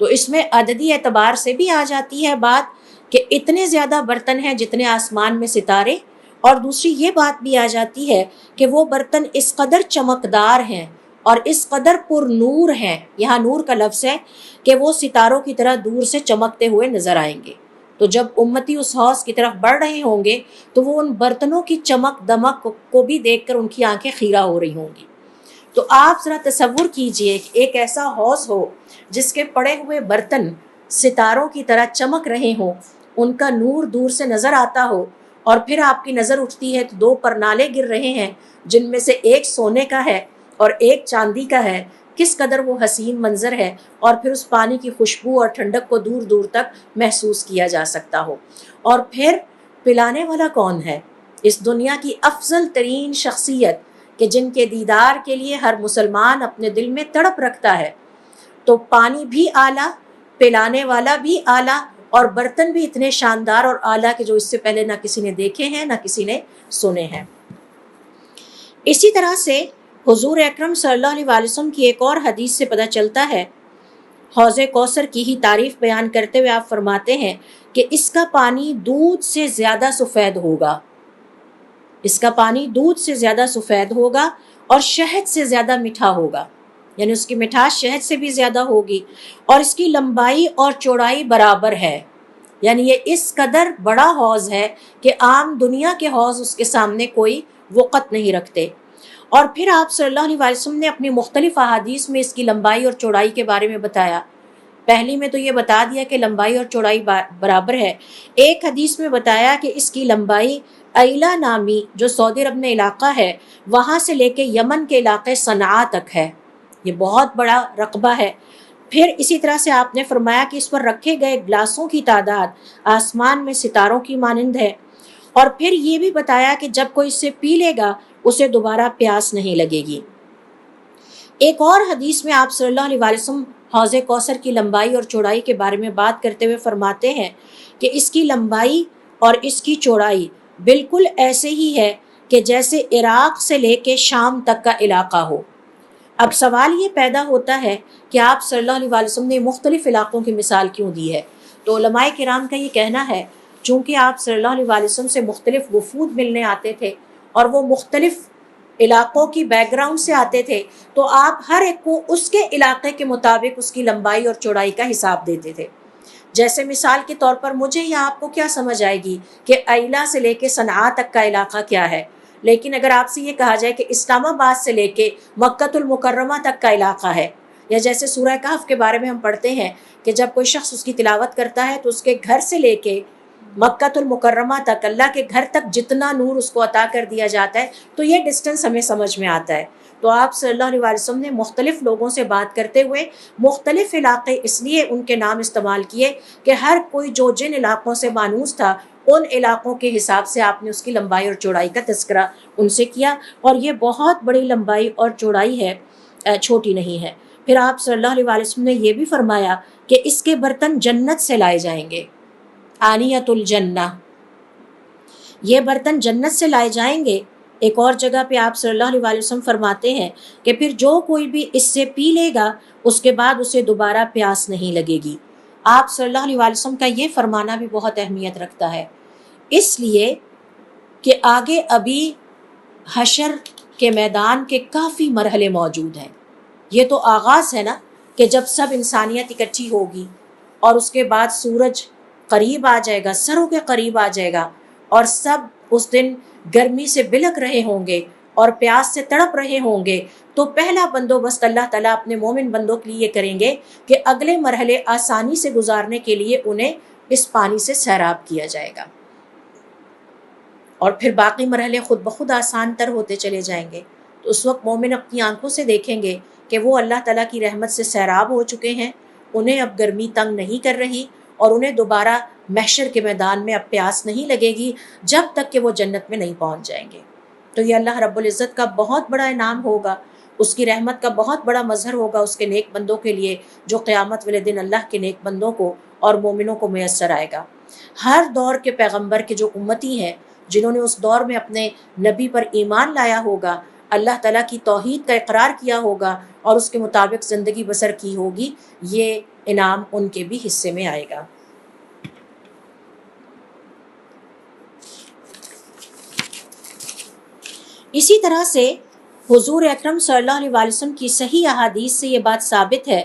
تو اس میں عددی اعتبار سے بھی آ جاتی ہے بات کہ اتنے زیادہ برتن ہیں جتنے آسمان میں ستارے، اور دوسری یہ بات بھی آ جاتی ہے کہ وہ برتن اس قدر چمکدار ہیں اور اس قدر پر نور ہیں، یہاں نور کا لفظ ہے، کہ وہ ستاروں کی طرح دور سے چمکتے ہوئے نظر آئیں گے۔ تو جب امتی اس حوض کی طرف بڑھ رہے ہوں گے تو وہ ان برتنوں کی چمک دمک کو بھی دیکھ کر ان کی آنکھیں خیرہ ہو رہی ہوں گی۔ تو آپ ذرا تصور کیجئے کہ ایک ایسا حوض ہو جس کے پڑے ہوئے برتن ستاروں کی طرح چمک رہے ہوں، ان کا نور دور سے نظر آتا ہو، اور پھر آپ کی نظر اٹھتی ہے تو 2 پرنالے گر رہے ہیں جن میں سے ایک سونے کا ہے اور ایک چاندی کا ہے، کس قدر وہ حسین منظر ہے، اور پھر اس پانی کی خوشبو اور ٹھنڈک کو دور دور تک محسوس کیا جا سکتا ہو۔ اور پھر پلانے والا کون ہے؟ اس دنیا کی افضل ترین شخصیت کہ جن کے دیدار کے لیے ہر مسلمان اپنے دل میں تڑپ رکھتا ہے۔ تو پانی بھی اعلیٰ، پلانے والا بھی اعلیٰ، اور برتن بھی اتنے شاندار اور اعلیٰ کہ جو اس سے پہلے نہ کسی نے دیکھے ہیں نہ کسی نے سنے ہیں۔ اسی طرح سے حضور اکرم صلی اللہ علیہ وسلم کی ایک اور حدیث سے پتہ چلتا ہے، حوض کوثر کی ہی تعریف بیان کرتے ہوئے آپ فرماتے ہیں کہ اس کا پانی دودھ سے زیادہ سفید ہوگا، اس کا پانی دودھ سے زیادہ سفید ہوگا اور شہد سے زیادہ میٹھا ہوگا، یعنی اس کی مٹھاس شہد سے بھی زیادہ ہوگی، اور اس کی لمبائی اور چوڑائی برابر ہے، یعنی یہ اس قدر بڑا حوض ہے کہ عام دنیا کے حوض اس کے سامنے کوئی وقت نہیں رکھتے۔ اور پھر آپ صلی اللہ علیہ وسلم نے اپنی مختلف احادیث میں اس کی لمبائی اور چوڑائی کے بارے میں بتایا۔ پہلی میں تو یہ بتا دیا کہ لمبائی اور چوڑائی برابر ہے۔ ایک حدیث میں بتایا کہ اس کی لمبائی ایلا نامی جو سعودی عرب میں علاقہ ہے وہاں سے لے کے یمن کے علاقے صنعاء تک ہے، یہ بہت بڑا رقبہ ہے۔ پھر اسی طرح سے آپ نے فرمایا کہ اس پر رکھے گئے گلاسوں کی تعداد آسمان میں ستاروں کی مانند ہے۔ اور پھر یہ بھی بتایا کہ جب کوئی اسے پی لے گا اسے دوبارہ پیاس نہیں لگے گی۔ ایک اور حدیث میں آپ صلی اللہ علیہ وسلم حوض کوثر کی لمبائی اور چوڑائی کے بارے میں بات کرتے ہوئے فرماتے ہیں کہ اس کی لمبائی اور اس کی چوڑائی بالکل ایسے ہی ہے کہ جیسے عراق سے لے کے شام تک کا علاقہ ہو۔ اب سوال یہ پیدا ہوتا ہے کہ آپ صلی اللہ علیہ وسلم نے مختلف علاقوں کی مثال کیوں دی ہے؟ تو علماء کرام کا یہ کہنا ہے چونکہ آپ صلی اللہ علیہ وسلم سے مختلف وفود ملنے آتے تھے اور وہ مختلف علاقوں کی بیک گراؤنڈ سے آتے تھے، تو آپ ہر ایک کو اس کے علاقے کے مطابق اس کی لمبائی اور چوڑائی کا حساب دیتے تھے۔ جیسے مثال کے طور پر مجھے یا آپ کو کیا سمجھ آئے گی کہ ایلا سے لے کے صنعاء تک کا علاقہ کیا ہے، لیکن اگر آپ سے یہ کہا جائے کہ اسلام آباد سے لے کے مکۃ المکرمہ تک کا علاقہ ہے، یا جیسے سورہ کہف کے بارے میں ہم پڑھتے ہیں کہ جب کوئی شخص اس کی تلاوت کرتا ہے تو اس کے گھر سے لے کے مکۃ المکرمہ تک اللہ کے گھر تک جتنا نور اس کو عطا کر دیا جاتا ہے، تو یہ ڈسٹنس ہمیں سمجھ میں آتا ہے۔ تو آپ صلی اللہ علیہ وسلم نے مختلف لوگوں سے بات کرتے ہوئے مختلف علاقے اس لیے ان کے نام استعمال کیے کہ ہر کوئی جو جن علاقوں سے مانوس تھا ان علاقوں کے حساب سے آپ نے اس کی لمبائی اور چوڑائی کا تذکرہ ان سے کیا، اور یہ بہت بڑی لمبائی اور چوڑائی ہے، چھوٹی نہیں ہے۔ پھر آپ صلی اللہ علیہ وسلم نے یہ بھی فرمایا کہ اس کے برتن جنت سے لائے جائیں گے، آنیت الجنہ، یہ برتن جنت سے لائے جائیں گے۔ ایک اور جگہ پہ آپ صلی اللہ علیہ وسلم فرماتے ہیں کہ پھر جو کوئی بھی اس سے پی لے گا اس کے بعد اسے دوبارہ پیاس نہیں لگے گی۔ آپ صلی اللہ علیہ وسلم کا یہ فرمانا بھی بہت اہمیت رکھتا ہے، اس لیے کہ آگے ابھی حشر کے میدان کے کافی مرحلے موجود ہیں۔ یہ تو آغاز ہے نا کہ جب سب انسانیت اکٹھی ہوگی اور اس کے بعد سورج قریب آ جائے گا، سروں کے قریب آ جائے گا، اور سب اس دن گرمی سے بلک رہے ہوں گے اور پیاس سے تڑپ رہے ہوں گے، تو پہلا بندوبست اللہ تعالیٰ اپنے مومن بندوں کے لیے کریں گے کہ اگلے مرحلے آسانی سے گزارنے کے لیے انہیں اس پانی سے سیراب کیا جائے گا، اور پھر باقی مرحلے خود بخود آسان تر ہوتے چلے جائیں گے۔ تو اس وقت مومن اپنی آنکھوں سے دیکھیں گے کہ وہ اللہ تعالیٰ کی رحمت سے سیراب ہو چکے ہیں، انہیں اب گرمی تنگ نہیں کر رہی، اور انہیں دوبارہ محشر کے میدان میں اب پیاس نہیں لگے گی جب تک کہ وہ جنت میں نہیں پہنچ جائیں گے۔ تو یہ اللہ رب العزت کا بہت بڑا انعام ہوگا، اس کی رحمت کا بہت بڑا مظہر ہوگا اس کے نیک بندوں کے لیے، جو قیامت والے دن اللہ کے نیک بندوں کو اور مومنوں کو میسر آئے گا۔ ہر دور کے پیغمبر کے جو امتی ہیں جنہوں نے اس دور میں اپنے نبی پر ایمان لایا ہوگا، اللہ تعالیٰ کی توحید کا اقرار کیا ہوگا اور اس کے مطابق زندگی بسر کی ہوگی، یہ انعام ان کے بھی حصے میں آئے گا۔ اسی طرح سے حضور اکرم صلی اللہ علیہ وسلم کی صحیح احادیث سے یہ بات ثابت ہے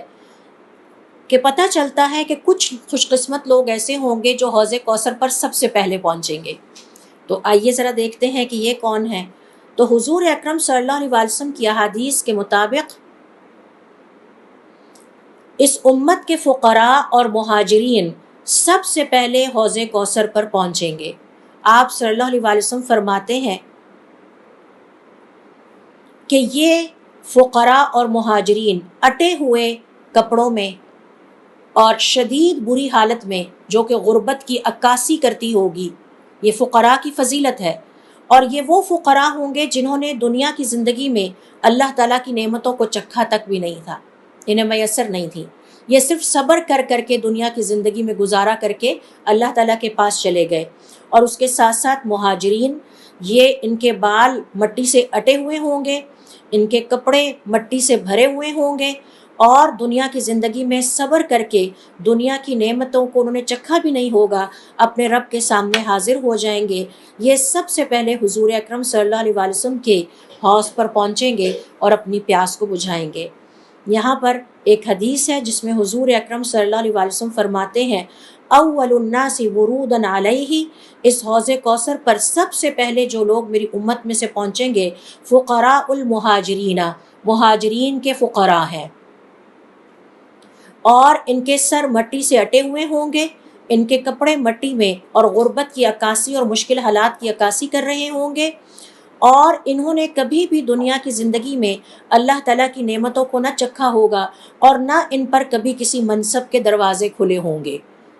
کہ پتہ چلتا ہے کہ کچھ خوش قسمت لوگ ایسے ہوں گے جو حوض کوثر پر سب سے پہلے پہنچیں گے۔ تو آئیے ذرا دیکھتے ہیں کہ یہ کون ہیں۔ تو حضور اکرم صلی اللہ علیہ وسلم کی احادیث کے مطابق اس امت کے فقراء اور مہاجرین سب سے پہلے حوض کوثر پر پہنچیں گے۔ آپ صلی اللہ علیہ وسلم فرماتے ہیں کہ یہ فقراء اور مہاجرین اٹے ہوئے کپڑوں میں اور شدید بری حالت میں، جو کہ غربت کی عکاسی کرتی ہوگی، یہ فقراء کی فضیلت ہے۔ اور یہ وہ فقراء ہوں گے جنہوں نے دنیا کی زندگی میں اللہ تعالیٰ کی نعمتوں کو چکھا تک بھی نہیں تھا، انہیں میسر نہیں تھی، یہ صرف صبر کر کر کے دنیا کی زندگی میں گزارا کر کے اللہ تعالیٰ کے پاس چلے گئے۔ اور اس کے ساتھ ساتھ مہاجرین، یہ ان کے بال مٹی سے اٹے ہوئے ہوں گے، ان کے کپڑے مٹی سے بھرے ہوئے ہوں گے، اور دنیا کی زندگی میں صبر کر کے دنیا کی نعمتوں کو انہوں نے چکھا بھی نہیں ہوگا، اپنے رب کے سامنے حاضر ہو جائیں گے۔ یہ سب سے پہلے حضور اکرم صلی اللہ علیہ وسلم کے حوض پر پہنچیں گے اور اپنی پیاس کو بجھائیں گے۔ یہاں پر ایک حدیث ہے جس میں حضور اکرم صلی اللہ علیہ وسلم فرماتے ہیں اول الناس وروداً علیہ، اس حوض کوثر پر سب سے پہلے جو لوگ میری امت میں سے پہنچیں گے فقراء المہاجرین، مہاجرین کے فقراء ہیں، اور ان کے سر مٹی سے اٹے ہوئے ہوں گے، ان کے کپڑے مٹی میں، اور غربت کی عکاسی اور مشکل حالات کی عکاسی کر رہے ہوں گے، اور انہوں نے کبھی بھی دنیا کی زندگی میں اللہ تعالیٰ کی نعمتوں کو نہ چکھا ہوگا، اور نہ ان پر کبھی کسی منصب کے دروازے کھلے ہوں گے،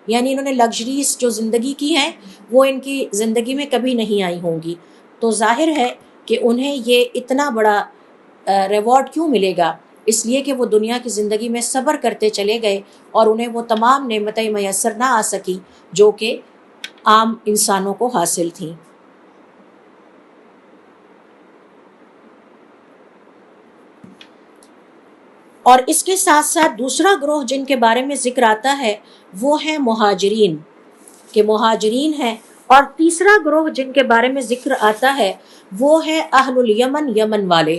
یعنی انہوں نے لگژریز جو زندگی کی ہے وہ ان کی زندگی میں کبھی نہیں آئی ہوں گی۔ تو ظاہر ہے کہ انہیں یہ اتنا بڑا ریوارڈ کیوں ملے گا؟ اس لیے کہ وہ دنیا کی زندگی میں صبر کرتے چلے گئے اور انہیں وہ تمام نعمتیں میسر نہ آ سکی جو کہ عام انسانوں کو حاصل تھیں۔ اور اس کے ساتھ ساتھ دوسرا گروہ جن کے بارے میں ذکر آتا ہے وہ ہے مہاجرین، کہ مہاجرین ہیں، اور تیسرا گروہ جن کے بارے میں ذکر آتا ہے وہ ہے اہل الیمن، یمن والے۔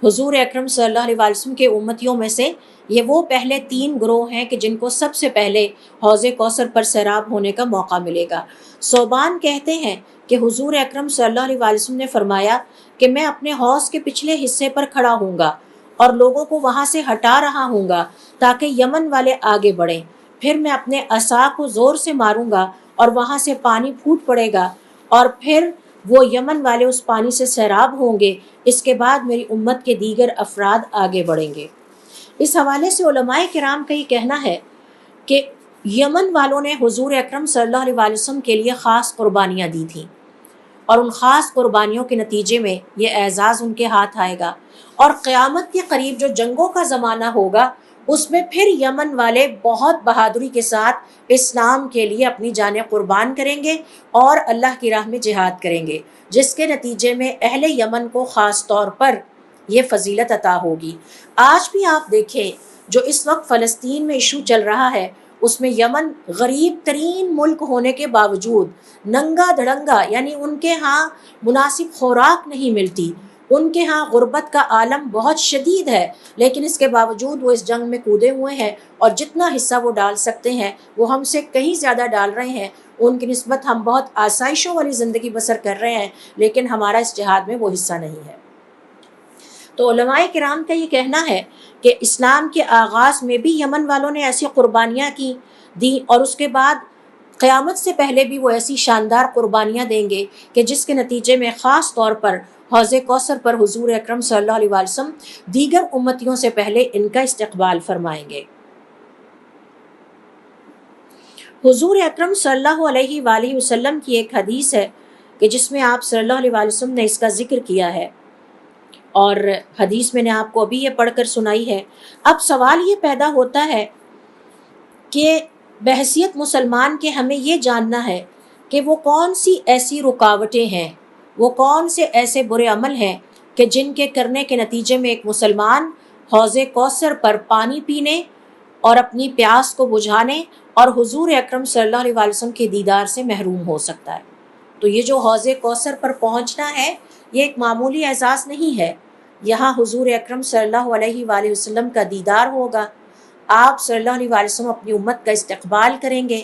حضور اکرم صلی اللہ علیہ وسلم کے امتیوں میں سے یہ وہ پہلے 3 گروہ ہیں کہ جن کو سب سے پہلے حوض کوثر پر سیراب ہونے کا موقع ملے گا۔ صوبان کہتے ہیں کہ حضور اکرم صلی اللہ علیہ وسلم نے فرمایا کہ میں اپنے حوض کے پچھلے حصے پر کھڑا ہوں گا اور لوگوں کو وہاں سے ہٹا رہا ہوں گا تاکہ یمن والے آگے بڑھیں، پھر میں اپنے عصا کو زور سے ماروں گا اور وہاں سے پانی پھوٹ پڑے گا، اور پھر وہ یمن والے اس پانی سے سیراب ہوں گے، اس کے بعد میری امت کے دیگر افراد آگے بڑھیں گے۔ اس حوالے سے علماء کرام کا یہ کہنا ہے کہ یمن والوں نے حضور اکرم صلی اللہ علیہ وسلم کے لیے خاص قربانیاں دی تھیں، اور ان خاص قربانیوں کے نتیجے میں یہ اعزاز ان کے ہاتھ آئے گا، اور قیامت کے قریب جو جنگوں کا زمانہ ہوگا اس میں پھر یمن والے بہت بہادری کے ساتھ اسلام کے لیے اپنی جانیں قربان کریں گے اور اللہ کی راہ میں جہاد کریں گے، جس کے نتیجے میں اہل یمن کو خاص طور پر یہ فضیلت عطا ہوگی۔ آج بھی آپ دیکھیں جو اس وقت فلسطین میں ایشو چل رہا ہے، اس میں یمن غریب ترین ملک ہونے کے باوجود ننگا دھڑنگا، یعنی ان کے ہاں مناسب خوراک نہیں ملتی، ان کے ہاں غربت کا عالم بہت شدید ہے، لیکن اس کے باوجود وہ اس جنگ میں کودے ہوئے ہیں، اور جتنا حصہ وہ ڈال سکتے ہیں وہ ہم سے کہیں زیادہ ڈال رہے ہیں۔ ان کی نسبت ہم بہت آسائشوں والی زندگی بسر کر رہے ہیں، لیکن ہمارا اس جہاد میں وہ حصہ نہیں ہے۔ تو علماء کرام کا یہ کہنا ہے کہ اسلام کے آغاز میں بھی یمن والوں نے ایسی قربانیاں کی دی، اور اس کے بعد قیامت سے پہلے بھی وہ ایسی شاندار قربانیاں دیں گے کہ جس کے نتیجے میں خاص طور پر حوض کوثر پر حضور اکرم صلی اللہ علیہ وسلم دیگر امتیوں سے پہلے ان کا استقبال فرمائیں گے۔ حضور اکرم صلی اللہ علیہ وآلہ وسلم کی ایک حدیث ہے کہ جس میں آپ صلی اللہ علیہ وآلہ وسلم نے اس کا ذکر کیا ہے، اور حدیث میں نے آپ کو ابھی یہ پڑھ کر سنائی ہے۔ اب سوال یہ پیدا ہوتا ہے کہ بحیثیت مسلمان کے ہمیں یہ جاننا ہے کہ وہ کون سی ایسی رکاوٹیں ہیں، وہ کون سے ایسے برے عمل ہیں کہ جن کے کرنے کے نتیجے میں ایک مسلمان حوض کوثر پر پانی پینے اور اپنی پیاس کو بجھانے اور حضور اکرم صلی اللہ علیہ وسلم کے دیدار سے محروم ہو سکتا ہے۔ تو یہ جو حوض کوثر پر پہنچنا ہے یہ ایک معمولی اعزاز نہیں ہے، یہاں حضور اکرم صلی اللہ علیہ وآلہ وسلم کا دیدار ہوگا، آپ صلی اللہ علیہ وآلہ وسلم اپنی امت کا استقبال کریں گے،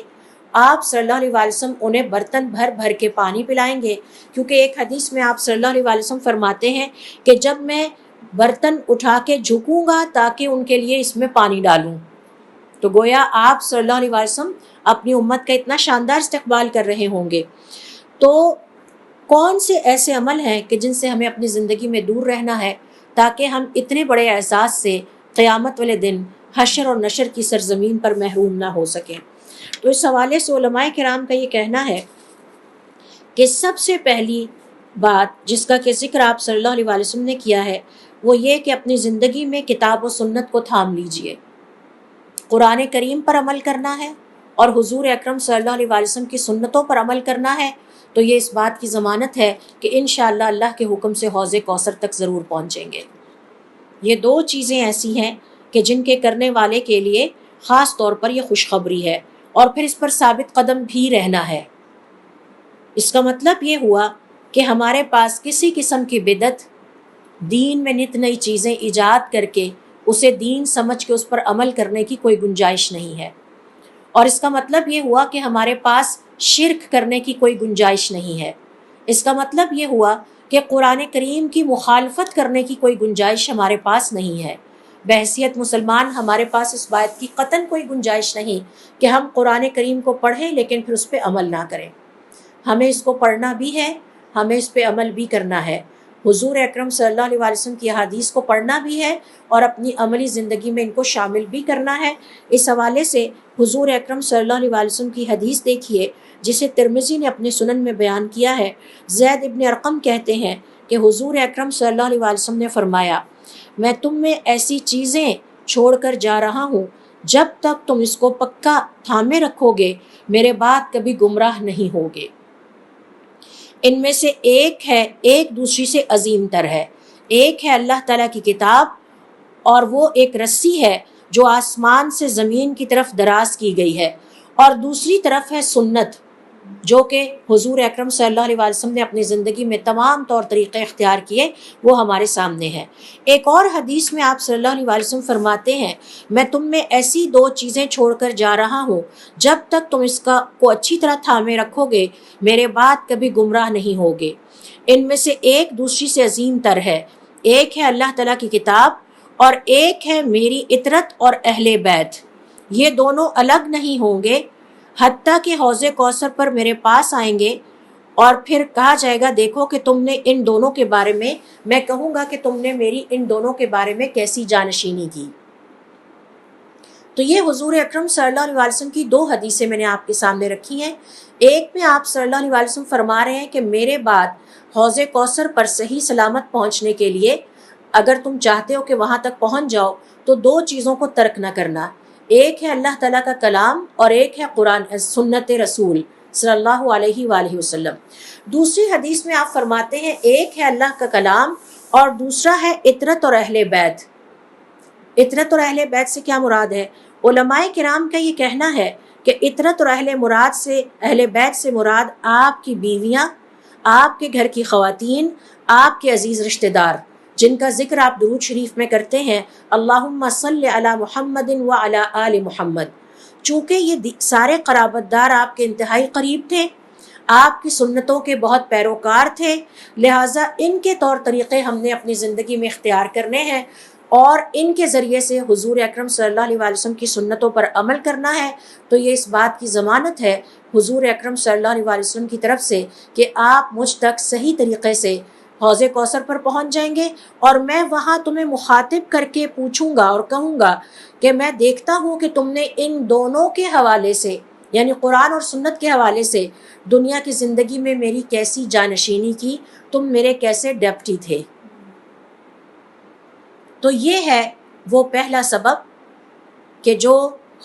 آپ صلی اللہ علیہ وآلہ وسلم انہیں برتن بھر بھر کے پانی پلائیں گے، کیونکہ ایک حدیث میں آپ صلی اللہ علیہ وآلہ وسلم فرماتے ہیں کہ جب میں برتن اٹھا کے جھکوں گا تاکہ ان کے لیے اس میں پانی ڈالوں، تو گویا آپ صلی اللہ علیہ وآلہ وسلم اپنی امت کا اتنا شاندار استقبال کر رہے ہوں گے۔ تو کون سے ایسے عمل ہیں کہ جن سے ہمیں اپنی زندگی میں دور رہنا ہے تاکہ ہم اتنے بڑے اعزاز سے قیامت والے دن حشر اور نشر کی سرزمین پر محروم نہ ہو سکیں؟ تو اس حوالے سے علماء کرام کا یہ کہنا ہے کہ سب سے پہلی بات جس کا کہ ذکر آپ صلی اللہ علیہ وآلہ وسلم نے کیا ہے وہ یہ کہ اپنی زندگی میں کتاب و سنت کو تھام لیجئے، قرآن کریم پر عمل کرنا ہے اور حضور اکرم صلی اللہ علیہ وآلہ وسلم کی سنتوں پر عمل کرنا ہے، تو یہ اس بات کی ضمانت ہے کہ انشاءاللہ اللہ کے حکم سے حوض کوثر تک ضرور پہنچیں گے۔ یہ 2 چیزیں ایسی ہیں کہ جن کے کرنے والے کے لیے خاص طور پر یہ خوشخبری ہے، اور پھر اس پر ثابت قدم بھی رہنا ہے۔ اس کا مطلب یہ ہوا کہ ہمارے پاس کسی قسم کی بدعت، دین میں نت نئی چیزیں ایجاد کر کے اسے دین سمجھ کے اس پر عمل کرنے کی کوئی گنجائش نہیں ہے۔ اور اس کا مطلب یہ ہوا کہ ہمارے پاس شرک کرنے کی کوئی گنجائش نہیں ہے۔ اس کا مطلب یہ ہوا کہ قرآن کریم کی مخالفت کرنے کی کوئی گنجائش ہمارے پاس نہیں ہے۔ بحیثیت مسلمان ہمارے پاس اس بات کی قطعاً کوئی گنجائش نہیں کہ ہم قرآن کریم کو پڑھیں لیکن پھر اس پہ عمل نہ کریں۔ ہمیں اس کو پڑھنا بھی ہے، ہمیں اس پہ عمل بھی کرنا ہے۔ حضور اکرم صلی اللہ علیہ وسلم کی احادیث کو پڑھنا بھی ہے اور اپنی عملی زندگی میں ان کو شامل بھی کرنا ہے۔ اس حوالے سے حضور اکرم صلی اللہ علیہ وسلم کی حدیث دیکھیے جسے ترمذی نے اپنے سنن میں بیان کیا ہے۔ زید ابن ارقم کہتے ہیں کہ حضور اکرم صلی اللہ علیہ وسلم نے فرمایا، میں تم میں ایسی چیزیں چھوڑ کر جا رہا ہوں جب تک تم اس کو پکا تھامے رکھو گے میرے بعد کبھی گمراہ نہیں ہوگے۔ ان میں سے ایک دوسری سے عظیم تر ہے۔ ایک ہے اللہ تعالیٰ کی کتاب، اور وہ ایک رسی ہے جو آسمان سے زمین کی طرف دراز کی گئی ہے، اور دوسری طرف ہے سنت جو کہ حضور اکرم صلی اللہ علیہ وسلم نے اپنی زندگی میں تمام طور طریقے اختیار کیے، وہ ہمارے سامنے ہے۔ ایک اور حدیث میں آپ صلی اللہ علیہ وسلم فرماتے ہیں، میں تم میں ایسی 2 چیزیں چھوڑ کر جا رہا ہوں جب تک تم اس کو اچھی طرح تھامے رکھو گے میرے بعد کبھی گمراہ نہیں ہوگے۔ ان میں سے ایک دوسری سے عظیم تر ہے۔ ایک ہے اللہ تعالیٰ کی کتاب اور ایک ہے میری اطرت اور اہل بیت۔ یہ دونوں الگ نہیں ہوں گے حتیٰ کہ حوض کوثر پر میرے پاس آئیں گے، اور پھر کہا جائے گا دیکھو کہ تم نے ان دونوں کے بارے میں کہوں گا کہ تم نے میری ان دونوں کے بارے میں کیسی جانشینی کی۔ تو یہ حضور اکرم صلی اللہ علیہ وسلم کی 2 حدیثیں میں نے آپ کے سامنے رکھی ہیں۔ ایک میں آپ صلی اللہ علیہ وسلم فرما رہے ہیں کہ میرے بعد حوض کوثر پر صحیح سلامت پہنچنے کے لیے اگر تم چاہتے ہو کہ وہاں تک پہنچ جاؤ تو 2 چیزوں کو ترک نہ کرنا۔ ایک ہے اللہ تعالیٰ کا کلام اور ایک ہے قرآن سنت رسول صلی اللہ علیہ وآلہ وسلم۔ دوسری حدیث میں آپ فرماتے ہیں ایک ہے اللہ کا کلام اور دوسرا ہے اطرت اور اہل بیت۔ اطرت اور اہل بیت سے کیا مراد ہے؟ علماء کرام کا یہ کہنا ہے کہ اطرت اور اہل بیت سے مراد آپ کی بیویاں، آپ کے گھر کی خواتین، آپ کے عزیز رشتہ دار جن کا ذکر آپ درود شریف میں کرتے ہیں، اللہم صلی علی محمد وعلی آل محمد۔ چونکہ یہ سارے قرابت دار آپ کے انتہائی قریب تھے، آپ کی سنتوں کے بہت پیروکار تھے، لہٰذا ان کے طور طریقے ہم نے اپنی زندگی میں اختیار کرنے ہیں اور ان کے ذریعے سے حضور اکرم صلی اللہ علیہ وسلم کی سنتوں پر عمل کرنا ہے۔ تو یہ اس بات کی ضمانت ہے حضور اکرم صلی اللہ علیہ وسلم کی طرف سے کہ آپ مجھ تک صحیح طریقے سے حوض کوثر پر پہنچ جائیں گے، اور میں وہاں تمہیں مخاطب کر کے پوچھوں گا اور کہوں گا کہ میں دیکھتا ہوں کہ تم نے ان دونوں کے حوالے سے یعنی قرآن اور سنت کے حوالے سے دنیا کی زندگی میں میری کیسی جانشینی کی، تم میرے کیسے ڈیپٹی تھے۔ تو یہ ہے وہ پہلا سبب کہ جو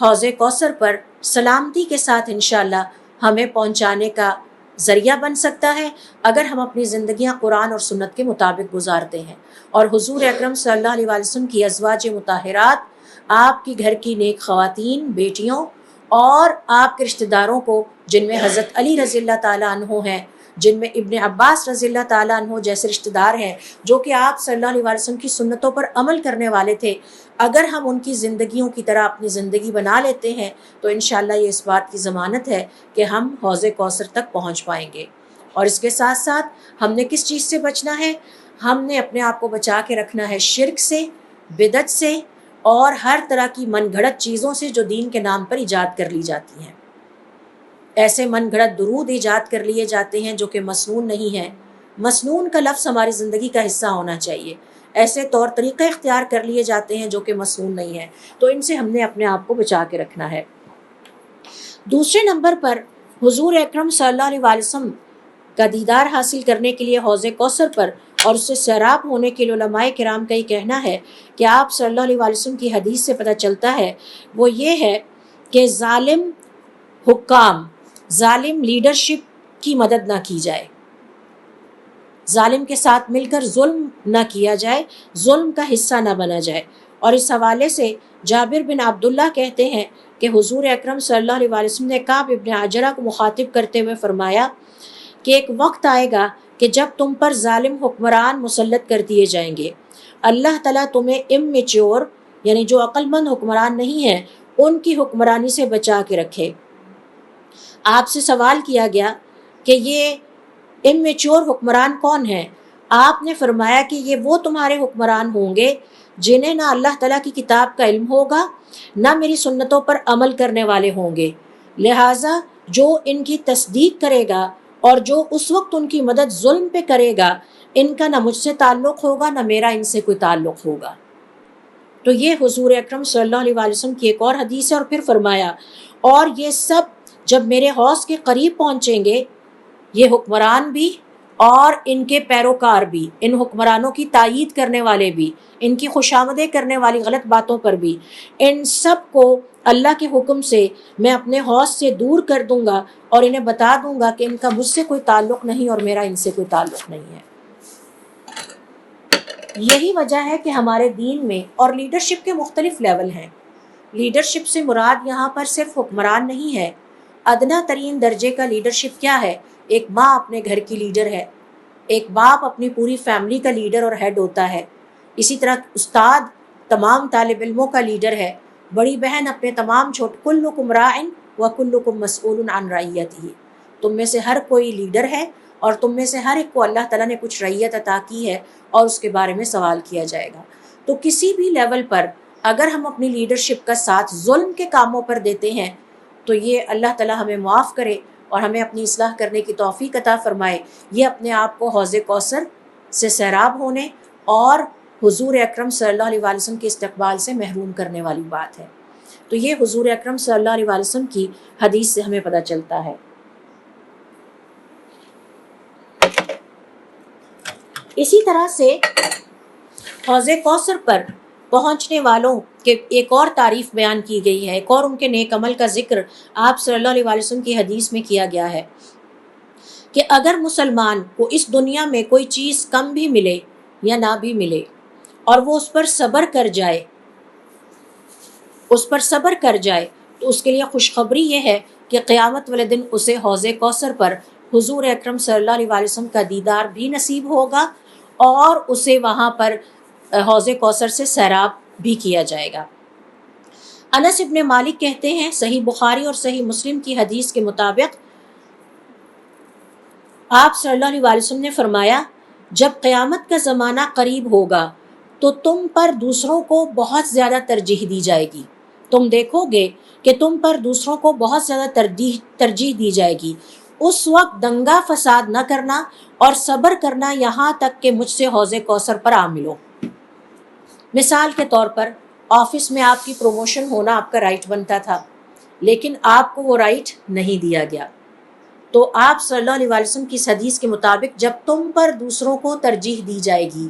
حوض کوثر پر سلامتی کے ساتھ انشاءاللہ ہمیں پہنچانے کا ذریعہ بن سکتا ہے اگر ہم اپنی زندگیاں قرآن اور سنت کے مطابق گزارتے ہیں۔ اور حضور اکرم صلی اللہ علیہ وسلم کی ازواج مطہرات، آپ کی گھر کی نیک خواتین، بیٹیوں اور آپ کے رشتہ داروں کو جن میں حضرت علی رضی اللہ تعالیٰ عنہ ہیں، جن میں ابن عباس رضی اللہ تعالیٰ عنہ جیسے رشتہ دار ہیں جو کہ آپ صلی اللہ علیہ وسلم کی سنتوں پر عمل کرنے والے تھے، اگر ہم ان کی زندگیوں کی طرح اپنی زندگی بنا لیتے ہیں تو انشاءاللہ یہ اس بات کی ضمانت ہے کہ ہم حوض کوثر تک پہنچ پائیں گے۔ اور اس کے ساتھ ساتھ ہم نے کس چیز سے بچنا ہے؟ ہم نے اپنے آپ کو بچا کے رکھنا ہے شرک سے، بدعت سے اور ہر طرح کی من گھڑت چیزوں سے جو دین کے نام پر ایجاد کر لی جاتی ہیں۔ ایسے من گھڑت درود ایجاد کر لیے جاتے ہیں جو کہ مسنون نہیں ہیں۔ مسنون کا لفظ ہماری زندگی کا حصہ ہونا چاہیے۔ ایسے طور طریقے اختیار کر لیے جاتے ہیں جو کہ مسنون نہیں ہیں، تو ان سے ہم نے اپنے آپ کو بچا کے رکھنا ہے۔ دوسرے نمبر پر حضور اکرم صلی اللہ علیہ وسلم کا دیدار حاصل کرنے کے لیے حوض کوثر پر اور اس سے سیراب ہونے کے لیے علماء کرام کا یہ کہنا ہے کہ آپ صلی اللہ علیہ وسلم کی حدیث سے پتہ چلتا ہے وہ یہ ہے کہ ظالم حکام، ظالم لیڈرشپ کی مدد نہ کی جائے، ظالم کے ساتھ مل کر ظلم نہ کیا جائے، ظلم کا حصہ نہ بنا جائے۔ اور اس حوالے سے جابر بن عبداللہ کہتے ہیں کہ حضور اکرم صلی اللہ علیہ وسلم نے کعب ابن عجرہ کو مخاطب کرتے ہوئے فرمایا کہ ایک وقت آئے گا کہ جب تم پر ظالم حکمران مسلط کر دیے جائیں گے، اللہ تعالیٰ تمہیں اممیچور یعنی جو عقل مند حکمران نہیں ہیں ان کی حکمرانی سے بچا کے رکھے۔ آپ سے سوال کیا گیا کہ یہ امیچور حکمران کون ہیں؟ آپ نے فرمایا کہ یہ وہ تمہارے حکمران ہوں گے جنہیں نہ اللہ تعالیٰ کی کتاب کا علم ہوگا نہ میری سنتوں پر عمل کرنے والے ہوں گے، لہٰذا جو ان کی تصدیق کرے گا اور جو اس وقت ان کی مدد ظلم پہ کرے گا ان کا نہ مجھ سے تعلق ہوگا نہ میرا ان سے کوئی تعلق ہوگا۔ تو یہ حضور اکرم صلی اللہ علیہ وآلہ وسلم کی ایک اور حدیث ہے۔ اور پھر فرمایا اور یہ سب جب میرے حوض کے قریب پہنچیں گے، یہ حکمران بھی اور ان کے پیروکار بھی، ان حکمرانوں کی تائید کرنے والے بھی، ان کی خوشامدیں کرنے والی غلط باتوں پر بھی، ان سب کو اللہ کے حکم سے میں اپنے حوض سے دور کر دوں گا اور انہیں بتا دوں گا کہ ان کا مجھ سے کوئی تعلق نہیں اور میرا ان سے کوئی تعلق نہیں ہے۔ یہی وجہ ہے کہ ہمارے دین میں اور لیڈرشپ کے مختلف لیول ہیں۔ لیڈرشپ سے مراد یہاں پر صرف حکمران نہیں ہے، ادنا ترین درجے کا لیڈرشپ کیا ہے؟ ایک ماں اپنے گھر کی لیڈر ہے، ایک باپ اپنی پوری فیملی کا لیڈر اور ہیڈ ہوتا ہے، اسی طرح استاد تمام طالب علموں کا لیڈر ہے، بڑی بہن اپنے تمام کلکم راعٍ وکلکم مسئول عن رعیتہ، تم میں سے ہر کوئی لیڈر ہے اور تم میں سے ہر ایک کو اللہ تعالیٰ نے کچھ رعیت عطا کی ہے اور اس کے بارے میں سوال کیا جائے گا۔ تو کسی بھی لیول پر اگر ہم اپنی لیڈرشپ کا ساتھ ظلم کے کاموں پر دیتے ہیں تو یہ اللہ تعالیٰ ہمیں معاف کرے اور ہمیں اپنی اصلاح کرنے کی توفیق عطا فرمائے۔ یہ اپنے آپ کو حوض کوثر سے سیراب ہونے اور حضور اکرم صلی اللہ علیہ وآلہ وسلم کے استقبال سے محروم کرنے والی بات ہے۔ تو یہ حضور اکرم صلی اللہ علیہ وآلہ وسلم کی حدیث سے ہمیں پتہ چلتا ہے۔ اسی طرح سے حوض کوثر پر پہنچنے والوں کے ایک اور تعریف بیان کی گئی ہے، ایک اور ان کے نیک عمل کا ذکر آپ صلی اللہ علیہ وآلہ وسلم کی حدیث میں کیا گیا ہے کہ اگر مسلمان کو اس دنیا میں کوئی چیز کم بھی ملے یا نہ بھی ملے اور وہ اس پر صبر کر جائے تو اس کے لیے خوشخبری یہ ہے کہ قیامت والے دن اسے حوض کوثر پر حضور اکرم صلی اللہ علیہ وآلہ وسلم کا دیدار بھی نصیب ہوگا اور اسے وہاں پر حوض کوثر سے سیراب بھی کیا جائے گا۔ انس ابن مالک کہتے ہیں صحیح بخاری اور صحیح مسلم کی حدیث کے مطابق آپ صلی اللہ علیہ وآلہ وسلم نے فرمایا جب قیامت کا زمانہ قریب ہوگا تو تم پر دوسروں کو بہت زیادہ ترجیح دی جائے گی، تم دیکھو گے کہ تم پر دوسروں کو بہت زیادہ ترجیح دی جائے گی، اس وقت دنگا فساد نہ کرنا اور صبر کرنا یہاں تک کہ مجھ سے حوض کوثر پر آ ملو۔ مثال کے طور پر آفس میں آپ کی پروموشن ہونا آپ کا رائٹ بنتا تھا لیکن آپ کو وہ رائٹ نہیں دیا گیا، تو آپ صلی اللہ علیہ وآلہ وسلم کی اس حدیث کے مطابق جب تم پر دوسروں کو ترجیح دی جائے گی،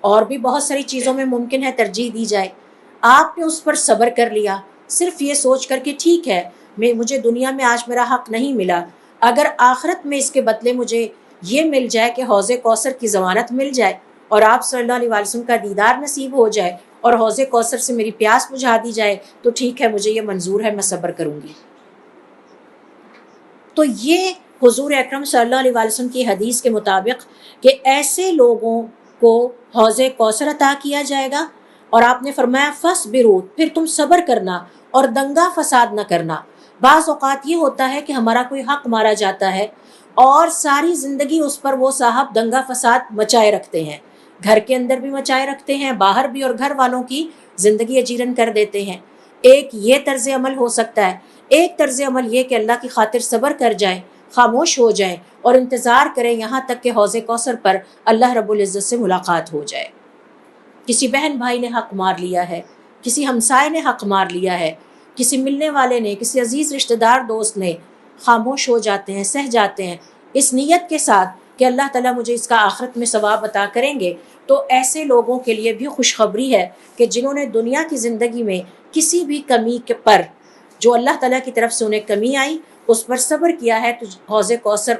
اور بھی بہت ساری چیزوں میں ممکن ہے ترجیح دی جائے، آپ نے اس پر صبر کر لیا صرف یہ سوچ کر کہ ٹھیک ہے مجھے دنیا میں آج میرا حق نہیں ملا، اگر آخرت میں اس کے بدلے مجھے یہ مل جائے کہ حوض کوثر کی ضمانت مل جائے اور آپ صلی اللہ علیہ وآلہ وسلم کا دیدار نصیب ہو جائے اور حوض کوثر سے میری پیاس بجھا دی جائے تو ٹھیک ہے مجھے یہ منظور ہے، میں صبر کروں گی۔ تو یہ حضور اکرم صلی اللہ علیہ وآلہ وسلم کی حدیث کے مطابق کہ ایسے لوگوں کو حوض کوثر عطا کیا جائے گا، اور آپ نے فرمایا فَاصْبِرُوا، پھر تم صبر کرنا اور دنگا فساد نہ کرنا۔ بعض اوقات یہ ہوتا ہے کہ ہمارا کوئی حق مارا جاتا ہے اور ساری زندگی اس پر وہ صاحب دنگا فساد مچائے رکھتے ہیں، گھر کے اندر بھی مچائے رکھتے ہیں، باہر بھی، اور گھر والوں کی زندگی اجیرن کر دیتے ہیں۔ ایک یہ طرز عمل ہو سکتا ہے، ایک طرز عمل یہ کہ اللہ کی خاطر صبر کر جائیں، خاموش ہو جائیں اور انتظار کریں یہاں تک کہ حوض کوثر پر اللہ رب العزت سے ملاقات ہو جائے۔ کسی بہن بھائی نے حق مار لیا ہے، کسی ہمسائے نے حق مار لیا ہے، کسی ملنے والے نے، کسی عزیز رشتہ دار دوست نے، خاموش ہو جاتے ہیں، سہ جاتے ہیں اس نیت کے ساتھ کہ اللہ تعالیٰ مجھے اس کا آخرت میں ثواب عطا کریں گے۔ تو ایسے لوگوں کے لیے بھی خوشخبری ہے کہ جنہوں نے دنیا کی زندگی میں کسی بھی کمی کے پر جو اللہ تعالیٰ کی طرف سے انہیں کمی آئی اس پر صبر کیا ہے تو حوض کوثر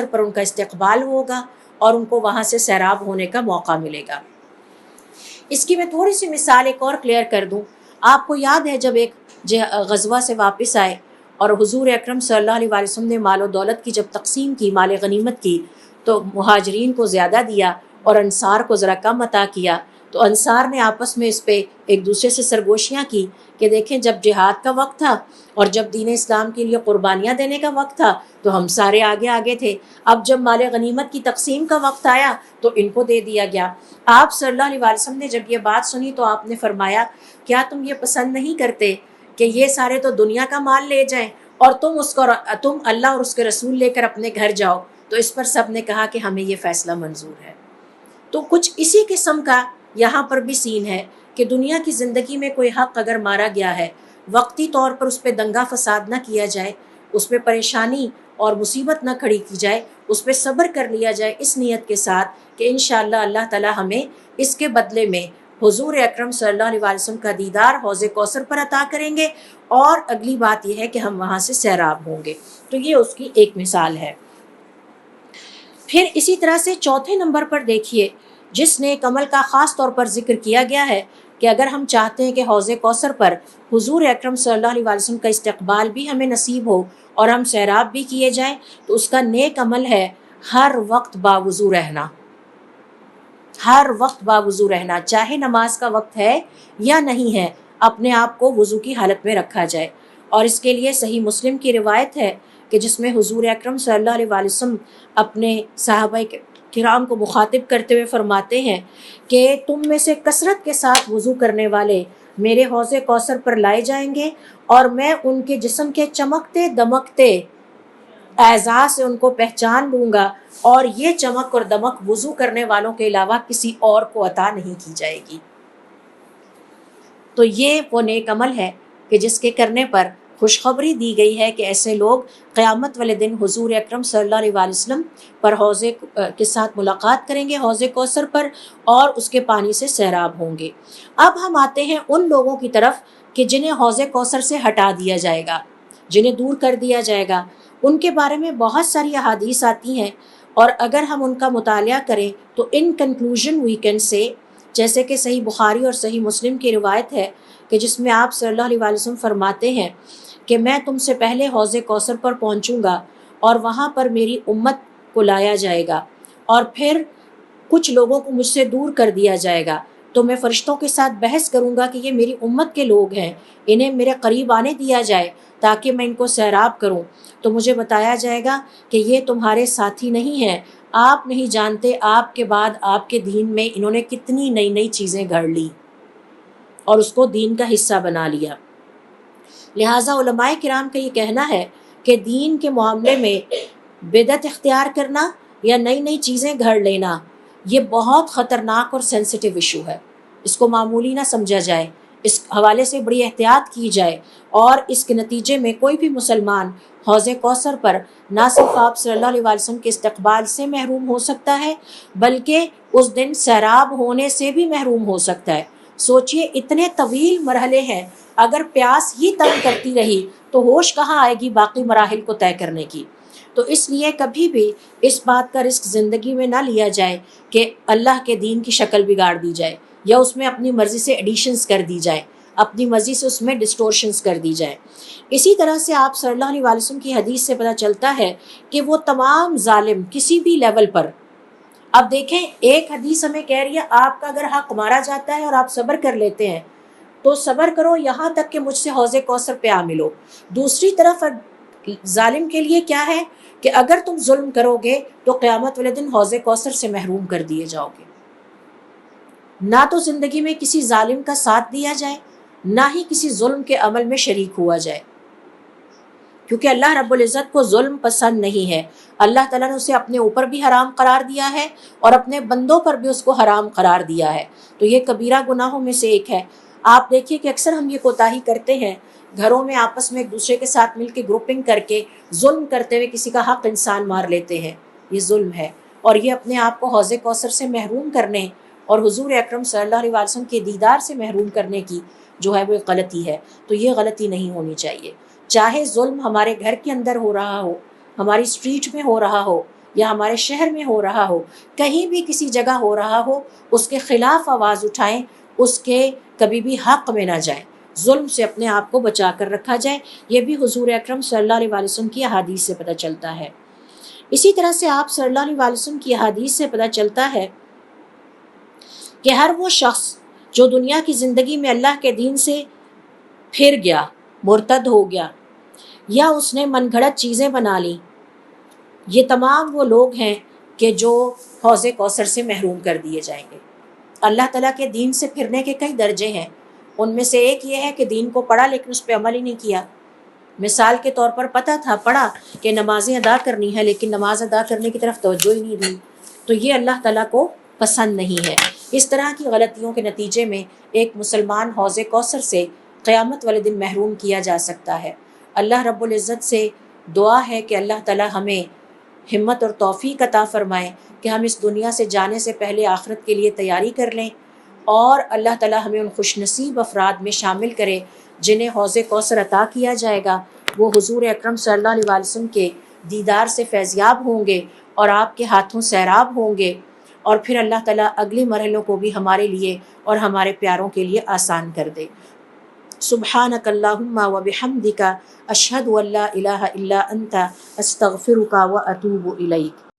پر ان کا استقبال ہوگا اور ان کو وہاں سے سیراب ہونے کا موقع ملے گا۔ اس کی میں تھوڑی سی مثال ایک اور کلیئر کر دوں۔ آپ کو یاد ہے جب ایک غزوہ سے واپس آئے اور حضور اکرم صلی اللہ علیہ وآلہ وسلم نے مال و دولت کی جب تقسیم کی، مال غنیمت کی، تو مہاجرین کو زیادہ دیا اور انصار کو ذرا کم عطا کیا، تو انصار نے آپس میں اس پہ ایک دوسرے سے سرگوشیاں کی کہ دیکھیں جب جہاد کا وقت تھا اور جب دین اسلام کے لیے قربانیاں دینے کا وقت تھا تو ہم سارے آگے آگے تھے، اب جب مال غنیمت کی تقسیم کا وقت آیا تو ان کو دے دیا گیا۔ آپ صلی اللہ علیہ وسلم نے جب یہ بات سنی تو آپ نے فرمایا کیا تم یہ پسند نہیں کرتے کہ یہ سارے تو دنیا کا مال لے جائیں اور تم اللہ اور اس کے رسول لے کر اپنے گھر جاؤ؟ تو اس پر سب نے کہا کہ ہمیں یہ فیصلہ منظور ہے۔ تو کچھ اسی قسم کا یہاں پر بھی سین ہے کہ دنیا کی زندگی میں کوئی حق اگر مارا گیا ہے، وقتی طور پر اس پہ دنگا فساد نہ کیا جائے، اس پہ پریشانی اور مصیبت نہ کھڑی کی جائے، اس پہ صبر کر لیا جائے اس نیت کے ساتھ کہ انشاءاللہ اللہ تعالی ہمیں اس کے بدلے میں حضور اکرم صلی اللہ علیہ وسلم کا دیدار حوض کوثر پر عطا کریں گے، اور اگلی بات یہ ہے کہ ہم وہاں سے سیراب ہوں گے۔ تو یہ اس کی ایک مثال ہے۔ پھر اسی طرح سے چوتھے نمبر پر دیکھیے جس نیک عمل کا خاص طور پر ذکر کیا گیا ہے کہ اگر ہم چاہتے ہیں کہ حوض کوثر پر حضور اکرم صلی اللہ علیہ وسلم کا استقبال بھی ہمیں نصیب ہو اور ہم سیراب بھی کیے جائیں، تو اس کا نیک عمل ہے ہر وقت باوضو رہنا۔ ہر وقت باوضو رہنا، چاہے نماز کا وقت ہے یا نہیں ہے، اپنے آپ کو وضو کی حالت میں رکھا جائے۔ اور اس کے لیے صحیح مسلم کی روایت ہے کہ جس میں حضور اکرم صلی اللہ علیہ وسلم اپنے صحابہ کرام کو مخاطب کرتے ہوئے فرماتے ہیں کہ تم میں سے کثرت کے ساتھ وضو کرنے والے میرے حوض کوثر پر لائے جائیں گے، اور میں ان کے جسم کے چمکتے دمکتے اعضاء سے ان کو پہچان لوں گا، اور یہ چمک اور دمک وضو کرنے والوں کے علاوہ کسی اور کو عطا نہیں کی جائے گی۔ تو یہ وہ نیک عمل ہے کہ جس کے کرنے پر خوشخبری دی گئی ہے کہ ایسے لوگ قیامت والے دن حضور اکرم صلی اللہ علیہ وسلم پر حوض کے ساتھ ملاقات کریں گے حوض کوثر پر، اور اس کے پانی سے سیراب ہوں گے۔ اب ہم آتے ہیں ان لوگوں کی طرف کہ جنہیں حوض کوثر سے ہٹا دیا جائے گا، جنہیں دور کر دیا جائے گا۔ ان کے بارے میں بہت ساری احادیث آتی ہیں، اور اگر ہم ان کا مطالعہ کریں تو ان کنکلوژن وی کین سے، جیسے کہ صحیح بخاری اور صحیح مسلم کی روایت ہے کہ جس میں آپ صلی اللہ علیہ وسلم فرماتے ہیں کہ میں تم سے پہلے حوض کوثر پر پہنچوں گا اور وہاں پر میری امت کو لایا جائے گا، اور پھر کچھ لوگوں کو مجھ سے دور کر دیا جائے گا، تو میں فرشتوں کے ساتھ بحث کروں گا کہ یہ میری امت کے لوگ ہیں، انہیں میرے قریب آنے دیا جائے تاکہ میں ان کو سیراب کروں۔ تو مجھے بتایا جائے گا کہ یہ تمہارے ساتھی نہیں ہیں، آپ نہیں جانتے آپ کے بعد آپ کے دین میں انہوں نے کتنی نئی نئی چیزیں گھڑ لی اور اس کو دین کا حصہ بنا لیا۔ لہٰذا علماء کرام کا یہ کہنا ہے کہ دین کے معاملے میں بدعت اختیار کرنا یا نئی نئی چیزیں گھڑ لینا یہ بہت خطرناک اور سینسٹیو ایشو ہے، اس کو معمولی نہ سمجھا جائے، اس حوالے سے بڑی احتیاط کی جائے، اور اس کے نتیجے میں کوئی بھی مسلمان حوض کوثر پر نہ صرف آپ صلی اللہ علیہ وسلم کے استقبال سے محروم ہو سکتا ہے بلکہ اس دن سیراب ہونے سے بھی محروم ہو سکتا ہے۔ سوچئے اتنے طویل مرحلے ہیں، اگر پیاس ہی تنگ کرتی رہی تو ہوش کہاں آئے گی باقی مراحل کو طے کرنے کی۔ تو اس لیے کبھی بھی اس بات کا رسک زندگی میں نہ لیا جائے کہ اللہ کے دین کی شکل بگاڑ دی جائے یا اس میں اپنی مرضی سے ایڈیشنز کر دی جائے، اپنی مرضی سے اس میں ڈسٹورشنز کر دی جائیں۔ اسی طرح سے آپ صلی اللہ علیہ وسلم کی حدیث سے پتہ چلتا ہے کہ وہ تمام ظالم کسی بھی لیول پر، اب دیکھیں ایک حدیث ہمیں کہہ رہی ہے آپ کا اگر حق مارا جاتا ہے اور آپ صبر کر لیتے ہیں تو صبر کرو یہاں تک کہ مجھ سے حوض کوثر پہ آ ملو۔ دوسری طرف ظالم کے لیے کیا ہے کہ اگر تم ظلم کرو گے تو قیامت والے دن حوض کوثر سے محروم کر دیے جاؤ گے۔ نہ تو زندگی میں کسی ظالم کا ساتھ دیا جائے، نہ ہی کسی ظلم کے عمل میں شریک ہوا جائے، کیونکہ اللہ رب العزت کو ظلم پسند نہیں ہے۔ اللہ تعالیٰ نے اسے اپنے اوپر بھی حرام قرار دیا ہے اور اپنے بندوں پر بھی اس کو حرام قرار دیا ہے، تو یہ کبیرہ گناہوں میں سے ایک ہے۔ آپ دیکھیے کہ اکثر ہم یہ کوتاہی کرتے ہیں، گھروں میں آپس میں ایک دوسرے کے ساتھ مل کے گروپنگ کر کے ظلم کرتے ہوئے کسی کا حق انسان مار لیتے ہیں، یہ ظلم ہے، اور یہ اپنے آپ کو حوض کوثر سے محروم کرنے اور حضور اکرم صلی اللہ علیہ وسلم کے دیدار سے محروم کرنے کی جو ہے وہ غلطی ہے۔ تو یہ غلطی نہیں ہونی چاہیے، چاہے ظلم ہمارے گھر کے اندر ہو رہا ہو، ہماری اسٹریٹ میں ہو رہا ہو، یا ہمارے شہر میں ہو رہا ہو، کہیں بھی کسی جگہ ہو رہا ہو، اس کے خلاف آواز اٹھائیں، اس کے کبھی بھی حق میں نہ جائیں، ظلم سے اپنے آپ کو بچا کر رکھا جائے۔ یہ بھی حضور اکرم صلی اللہ علیہ وسلم کی احادیث سے پتہ چلتا ہے۔ اسی طرح سے آپ صلی اللہ علیہ وسلم کی احادیث سے پتہ چلتا ہے کہ ہر وہ شخص جو دنیا کی زندگی میں اللہ کے دین سے پھر گیا، مرتد ہو گیا، یا اس نے من گھڑت چیزیں بنا لیں، یہ تمام وہ لوگ ہیں کہ جو حوض کوثر سے محروم کر دیے جائیں گے۔ اللہ تعالیٰ کے دین سے پھرنے کے کئی درجے ہیں، ان میں سے ایک یہ ہے کہ دین کو پڑھا لیکن اس پہ عمل ہی نہیں کیا۔ مثال کے طور پر پتہ تھا، پڑھا کہ نمازیں ادا کرنی ہے لیکن نماز ادا کرنے کی طرف توجہ ہی نہیں دی، تو یہ اللہ تعالیٰ کو پسند نہیں ہے۔ اس طرح کی غلطیوں کے نتیجے میں ایک مسلمان حوض کوثر سے قیامت والے دن محروم کیا جا سکتا ہے۔ اللہ رب العزت سے دعا ہے کہ اللہ تعالیٰ ہمیں ہمت اور توفیق عطا فرمائے کہ ہم اس دنیا سے جانے سے پہلے آخرت کے لیے تیاری کر لیں، اور اللہ تعالیٰ ہمیں ان خوش نصیب افراد میں شامل کرے جنہیں حوض کوثر عطا کیا جائے گا۔ وہ حضور اکرم صلی اللہ علیہ وسلم کے دیدار سے فیضیاب ہوں گے اور آپ کے ہاتھوں سیراب ہوں گے، اور پھر اللہ تعالیٰ اگلے مرحلوں کو بھی ہمارے لیے اور ہمارے پیاروں کے لیے آسان کر دے۔ سبحانک اللہم و بحمدک، اشہد ان لا الہ الا انت، استغفرک و اتوب الیک۔